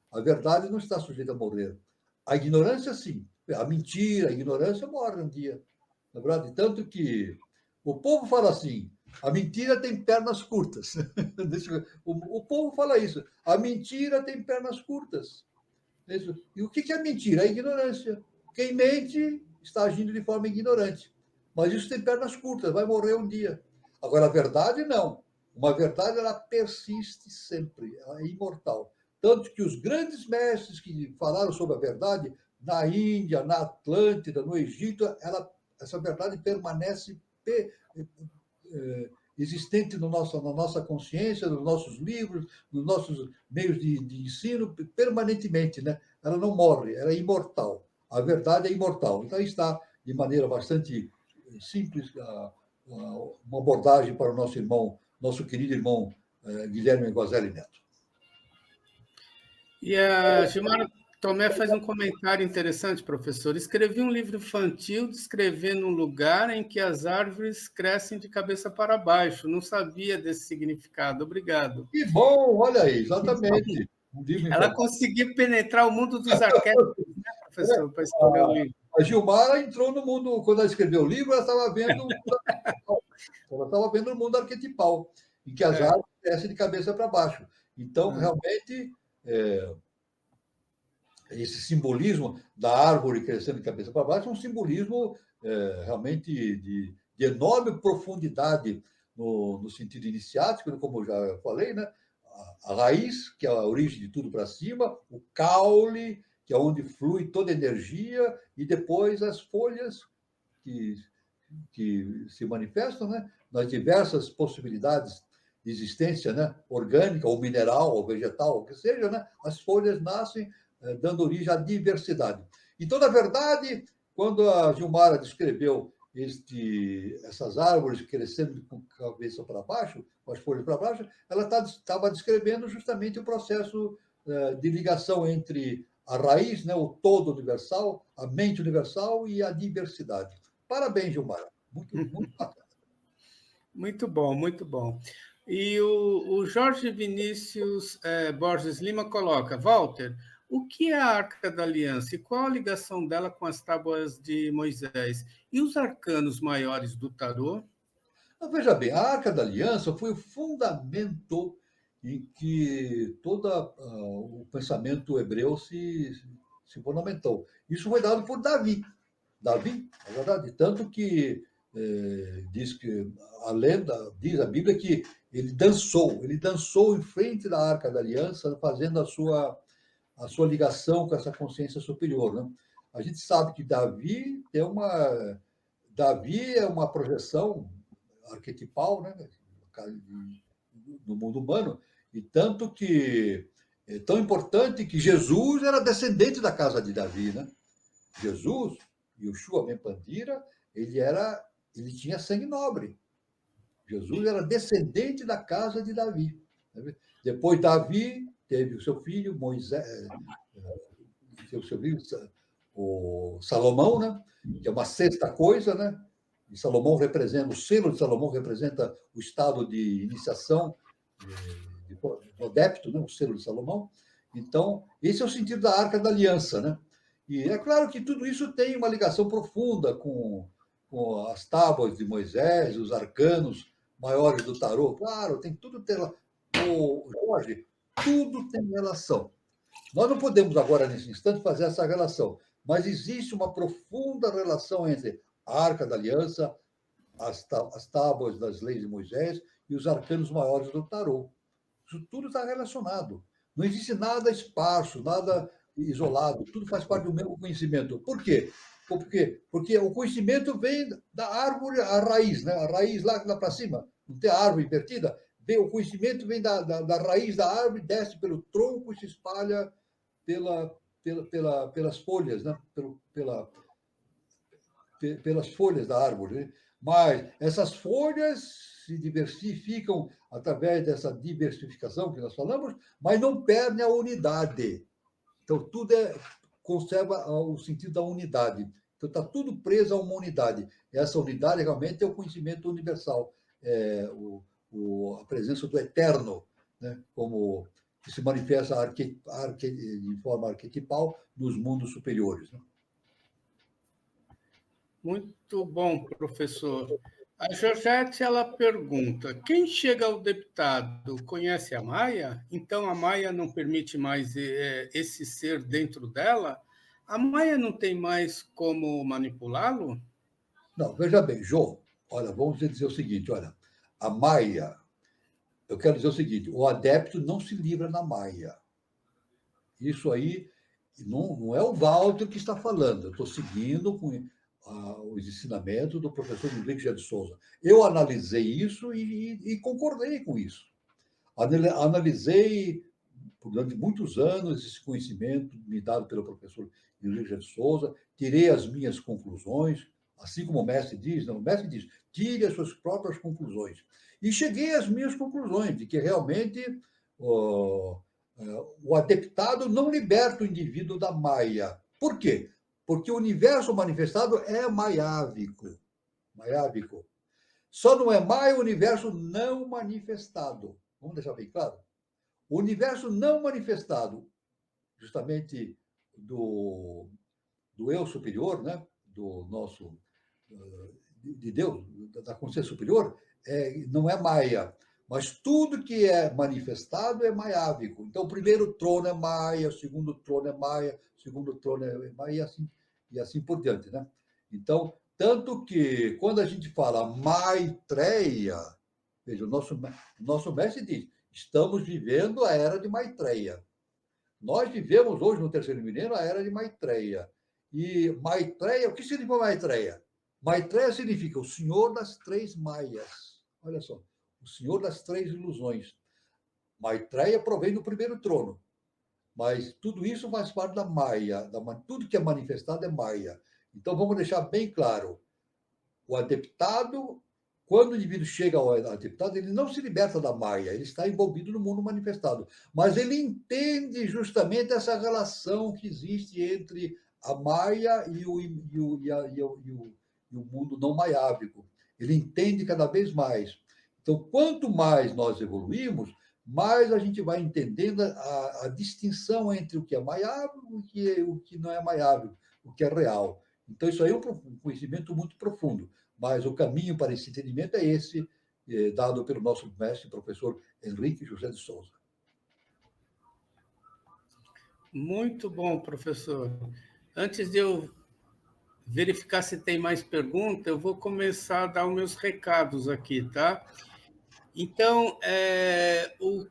A verdade não está sujeita a morrer. A ignorância, sim. A mentira, a ignorância morre um dia. Na verdade, tanto que o povo fala assim: a mentira tem pernas curtas. O povo fala isso. A mentira tem pernas curtas. E o que é mentira? A ignorância. Quem mente está agindo de forma ignorante. Mas isso tem pernas curtas, vai morrer um dia. Agora, a verdade, não. Uma verdade, ela persiste sempre, ela é imortal. Tanto que os grandes mestres que falaram sobre a verdade, na Índia, na Atlântida, no Egito, essa verdade permanece existente na nossa consciência, nos nossos livros, nos nossos meios de ensino, permanentemente. Né? Ela não morre, ela é imortal. A verdade é imortal. Então, está, de maneira bastante simples, uma abordagem para o nosso querido irmão Guilherme Gozelli Neto. E a Gilmara Tomé faz um comentário interessante, professor. Escrevi um livro infantil descrevendo um lugar em que as árvores crescem de cabeça para baixo. Não sabia desse significado. Obrigado. Que bom, olha aí, exatamente. Ela conseguiu penetrar o mundo dos arquétipos, né, professor, para escrever o livro. A Gilmara entrou no mundo, quando ela escreveu o livro, ela estava vendo o mundo arquetipal, em que as árvores crescem de cabeça para baixo. Então, realmente, esse simbolismo da árvore crescendo de cabeça para baixo é um simbolismo realmente de enorme profundidade no sentido iniciático, como eu já falei, né? A raiz, que é a origem de tudo para cima, o caule, que é onde flui toda a energia, e depois as folhas que se manifestam, né? Nas diversas possibilidades de existência, né? Orgânica, ou mineral, ou vegetal, o que seja, né? As folhas nascem dando origem à diversidade. Então, na verdade, quando a Gilmara descreveu essas árvores crescendo com a cabeça para baixo, com as folhas para baixo, ela estava descrevendo justamente o processo de ligação entre a raiz, né, o todo universal, a mente universal e a diversidade. Parabéns, Gilmar. Muito, muito bacana. Muito bom, muito bom. E o Jorge Vinícius Borges Lima coloca: Walter, o que é a Arca da Aliança e qual a ligação dela com as tábuas de Moisés? E os arcanos maiores do tarô? Mas veja bem, a Arca da Aliança foi o fundamento em que todo o pensamento hebreu se fundamentou. Isso foi dado por Davi. Davi, na verdade, tanto que diz que a lenda, diz a Bíblia que ele dançou em frente da Arca da Aliança, fazendo a sua ligação com essa consciência superior, né? A gente sabe que Davi é uma projeção arquetipal, né, no mundo humano, e tanto que é tão importante que Jesus era descendente da casa de Davi, né? Jesus, Yoshua Ben Pandira, ele tinha sangue nobre. Jesus era descendente da casa de Davi. Depois Davi teve o seu filho Moisés, seu filho o Salomão, né? Que é uma sexta coisa, né? E Salomão representa, o selo de Salomão representa o estado de iniciação do adepto, né? O selo de Salomão. Então, esse é o sentido da Arca da Aliança, né? E é claro que tudo isso tem uma ligação profunda com as tábuas de Moisés, os arcanos maiores do tarô. Claro, tem tudo ter lá. Jorge, tudo tem relação. Nós não podemos agora, nesse instante, fazer essa relação, mas existe uma profunda relação entre a Arca da Aliança, as tábuas das leis de Moisés e os arcanos maiores do tarô. Isso tudo está relacionado. Não existe nada esparso, nada isolado, tudo faz parte do mesmo conhecimento. Por quê? Porque o conhecimento vem da árvore à raiz, né? A raiz lá para cima, não tem a árvore invertida. O conhecimento vem da raiz da árvore, desce pelo tronco e se espalha pelas folhas, né? Pelas folhas da árvore. Né? Mas essas folhas se diversificam através dessa diversificação que nós falamos, mas não perdem a unidade. Então, tudo conserva o sentido da unidade. Então, está tudo preso a uma unidade. Essa unidade realmente é o conhecimento universal, a presença do eterno, né? Como que se manifesta de forma arquetipal nos mundos superiores. Né? Muito bom, professor. A Georgette, ela pergunta: quem chega ao deputado conhece a Maia? Então a Maia não permite mais esse ser dentro dela? A Maia não tem mais como manipulá-lo? Não, veja bem, Jô, olha, vamos dizer o seguinte, olha, a Maia, eu quero dizer o seguinte, o adepto não se livra na Maia. Isso aí não é o Walter que está falando, eu estou seguindo com os ensinamentos do professor Henrique de Souza. Eu analisei isso e concordei com isso. Analisei durante muitos anos esse conhecimento me dado pelo professor Henrique de Souza, tirei as minhas conclusões, assim como o mestre diz, não, o mestre diz, tire as suas próprias conclusões. E cheguei às minhas conclusões de que realmente o adeptado não liberta o indivíduo da maia. Por quê? Porque o universo manifestado é maiávico. Maiávico. Só não é maia o universo não manifestado. Vamos deixar bem claro? O universo não manifestado, justamente do eu superior, né? Do nosso, de Deus, da consciência superior, não é maia. Mas tudo que é manifestado é maiávico. Então, o primeiro trono é maia, o segundo trono é maia, o segundo trono é maia, e assim por diante. Né? Então, tanto que quando a gente fala Maitreya, veja, o nosso mestre diz, estamos vivendo a era de Maitreya. Nós vivemos hoje, no terceiro milênio, a era de Maitreya. E Maitreya, o que significa Maitreya? Maitreya significa o senhor das três maias. Olha só, o senhor das três ilusões. Maitreya provém do primeiro trono. Mas tudo isso faz parte da Maia. Tudo que é manifestado é Maia. Então, vamos deixar bem claro. o adeptado, quando o indivíduo chega ao adeptado, ele não se liberta da Maya, ele está envolvido no mundo manifestado. Mas ele entende justamente essa relação que existe entre a Maya e o mundo não maiábico. Ele entende cada vez mais. Então, quanto mais nós evoluímos, mais a gente vai entendendo a distinção entre o que é maiábico e o que não é maiábico, o que é real. Então, isso aí é um conhecimento muito profundo, mas o caminho para esse entendimento é esse, dado pelo nosso mestre, professor Henrique José de Souza. Muito bom, professor. Antes de eu verificar se tem mais pergunta, eu vou começar a dar os meus recados aqui, tá? Então, o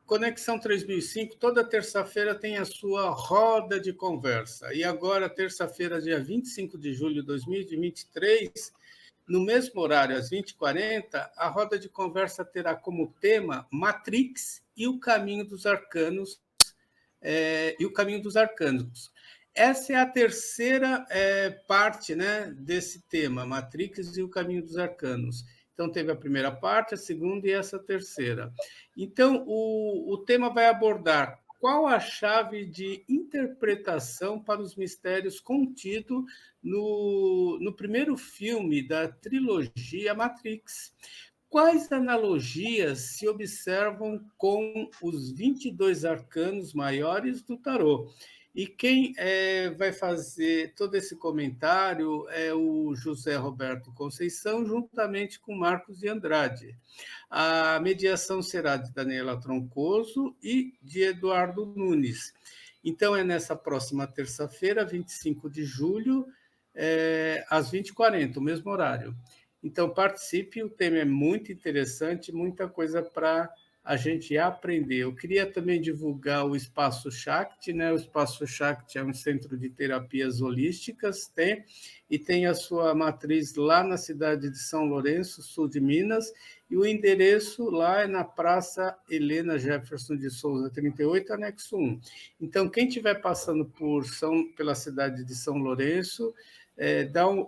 Conexão 3005, toda terça-feira tem a sua roda de conversa. E agora, terça-feira, dia 25 de julho de 2023, no mesmo horário, às 20h40, a roda de conversa terá como tema Matrix e o caminho dos arcanos. Essa é a terceira parte, né, desse tema, Matrix e o caminho dos arcanos. Então, teve a primeira parte, a segunda e essa terceira. Então, o tema vai abordar qual a chave de interpretação para os mistérios contido no primeiro filme da trilogia Matrix. Quais analogias se observam com os 22 arcanos maiores do tarô? E quem vai fazer todo esse comentário é o José Roberto Conceição, juntamente com Marcos de Andrade. A mediação será de Daniela Troncoso e de Eduardo Nunes. Então, é nessa próxima terça-feira, 25 de julho, às 20h40, o mesmo horário. Então, participe, o tema é muito interessante, muita coisa para a gente aprender. Eu queria também divulgar o Espaço Shakti, né? O Espaço Shakti é um centro de terapias holísticas, e tem a sua matriz lá na cidade de São Lourenço, sul de Minas, e o endereço lá é na Praça Helena Jefferson de Souza, 38, anexo 1. Então, quem estiver passando pela cidade de São Lourenço,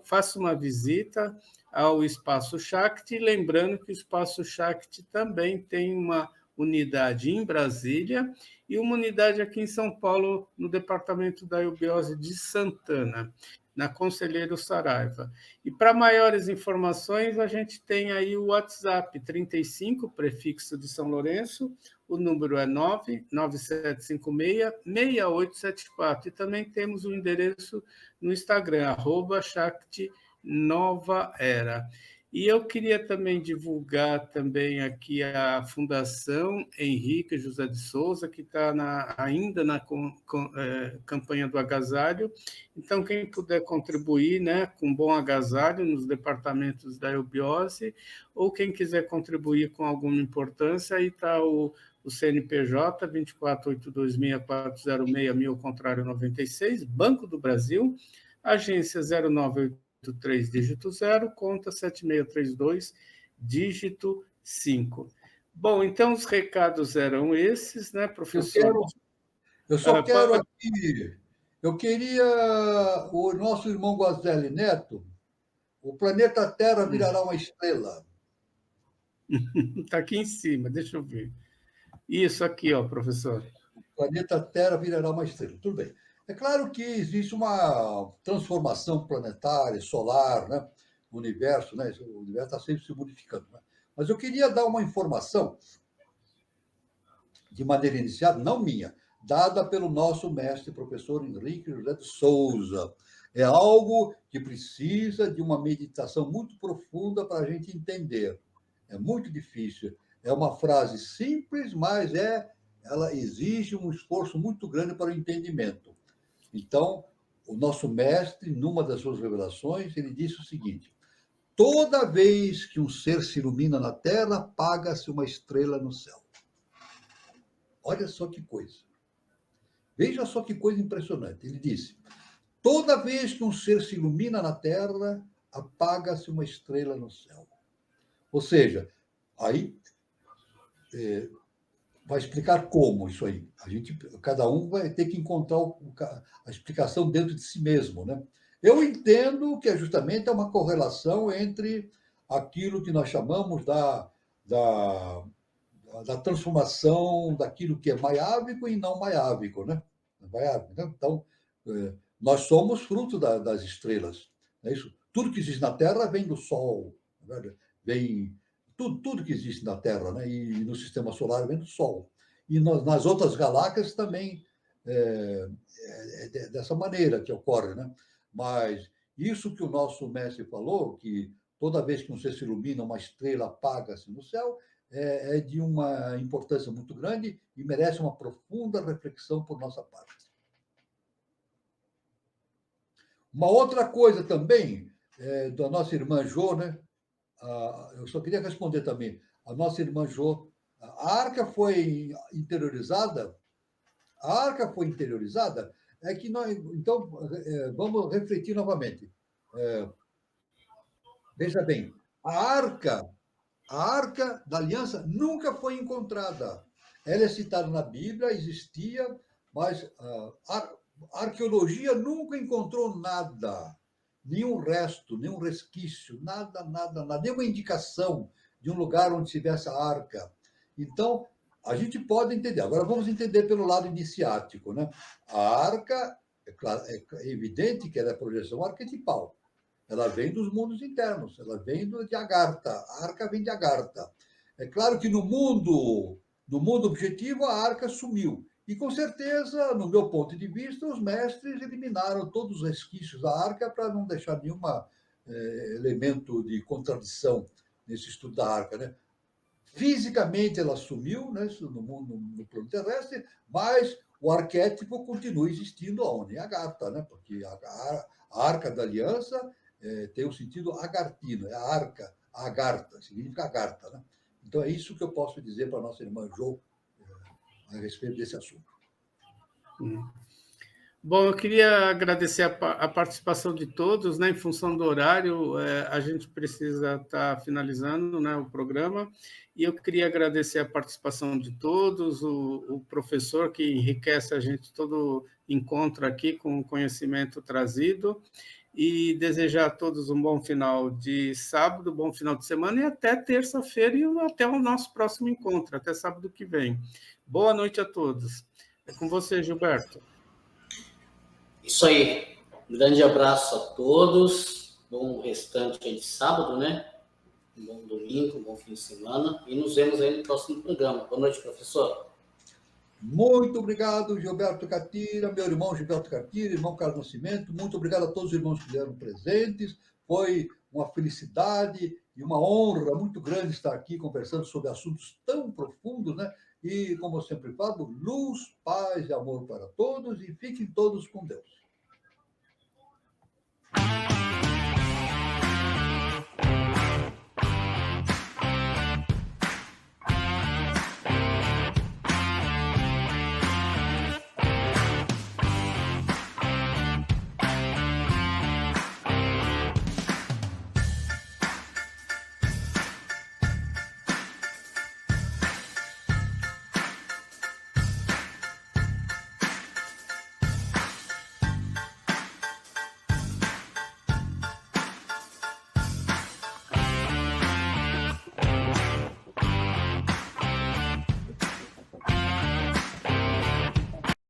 faça uma visita ao Espaço Shakti, lembrando que o Espaço Shakti também tem uma unidade em Brasília e uma unidade aqui em São Paulo, no departamento da Eubiose de Santana, na Conselheiro Saraiva. E para maiores informações, a gente tem aí o WhatsApp 35, prefixo de São Lourenço, o número é 99756-6874. E também temos o endereço no Instagram, @Shakti Nova Era. E eu queria também divulgar também aqui a Fundação Henrique José de Souza, que está ainda na campanha do agasalho. Então, quem puder contribuir, né, com bom agasalho nos departamentos da eubiose, ou quem quiser contribuir com alguma importância, aí está o CNPJ 24826406000, contrário 96, Banco do Brasil, agência 0983, dígito 0, conta 7632, dígito 5. Bom, então os recados eram esses, né, professor? Eu queria o nosso irmão Guazelli Neto, o planeta Terra virará uma estrela. Está aqui em cima, deixa eu ver. Isso aqui, ó, professor. O planeta Terra virará uma estrela. Tudo bem. É claro que existe uma transformação planetária, solar, né? O universo, né? O universo está sempre se modificando. Né? Mas eu queria dar uma informação, de maneira iniciada, não minha, dada pelo nosso mestre, professor Henrique José de Souza. É algo que precisa de uma meditação muito profunda para a gente entender. É muito difícil. É uma frase simples, mas ela exige um esforço muito grande para o entendimento. Então, o nosso mestre, numa das suas revelações, ele disse o seguinte: toda vez que um ser se ilumina na Terra, apaga-se uma estrela no céu. Olha só que coisa. Veja só que coisa impressionante. Ele disse: toda vez que um ser se ilumina na Terra, apaga-se uma estrela no céu. Ou seja, aí vai explicar como isso aí. Cada um vai ter que encontrar a explicação dentro de si mesmo, né? Eu entendo que justamente é uma correlação entre aquilo que nós chamamos da, da transformação daquilo que é maiávico em não maiávico, né? Maiávico, né? Então, nós somos fruto das estrelas. É isso. Tudo que existe na Terra vem do Sol, né? Vem tudo que existe na Terra, né? E no Sistema Solar vem do Sol. E nas outras galáxias também dessa maneira que ocorre, né? Mas isso que o nosso mestre falou, que toda vez que um ser se ilumina, uma estrela apaga-se no céu, é de uma importância muito grande e merece uma profunda reflexão por nossa parte. Uma outra coisa também, da nossa irmã Jo, né? Eu só queria responder também. A nossa irmã Jo, a arca foi interiorizada. A arca foi interiorizada, é que nós. Então, vamos refletir novamente. Veja bem, a arca da aliança nunca foi encontrada. Ela é citada na Bíblia, existia, mas a arqueologia nunca encontrou nada, nenhum resto, nenhum resquício, nada, nenhuma indicação de um lugar onde tivesse a arca. Então, a gente pode entender. Agora, vamos entender pelo lado iniciático, né? A arca, é evidente que ela é projeção arquetipal. Ela vem dos mundos internos, ela vem de Agartha, a arca vem de Agartha. É claro que no mundo objetivo, a arca sumiu. E, com certeza, no meu ponto de vista, os mestres eliminaram todos os resquícios da arca para não deixar nenhum elemento de contradição nesse estudo da arca. Né? Fisicamente, ela sumiu, né, no plano terrestre, mas o arquétipo continua existindo onde? Em Agartha, né? Porque a arca da aliança tem o sentido agartino, é a arca, a Agartha, significa Agartha. Né? Então, é isso que eu posso dizer para a nossa irmã Jo a respeito desse assunto. Bom, eu queria agradecer a participação de todos, né? Em função do horário, a gente precisa estar finalizando, né, o programa, e eu queria agradecer a participação de todos, o professor que enriquece a gente todo encontro aqui com o conhecimento trazido, e desejar a todos um bom final de sábado, bom final de semana, e até terça-feira e até o nosso próximo encontro, até sábado que vem. Boa noite a todos. É com você, Gilberto. Isso aí. Um grande abraço a todos. Bom restante aí de sábado, né? Um bom domingo, um bom fim de semana. E nos vemos aí no próximo programa. Boa noite, professor. Muito obrigado, Gilberto Catira, meu irmão Gilberto Catira, irmão Carlos Nascimento. Muito obrigado a todos os irmãos que estiveram presentes. Foi uma felicidade e uma honra muito grande estar aqui conversando sobre assuntos tão profundos, né? E, como eu sempre falo, luz, paz e amor para todos e fiquem todos com Deus.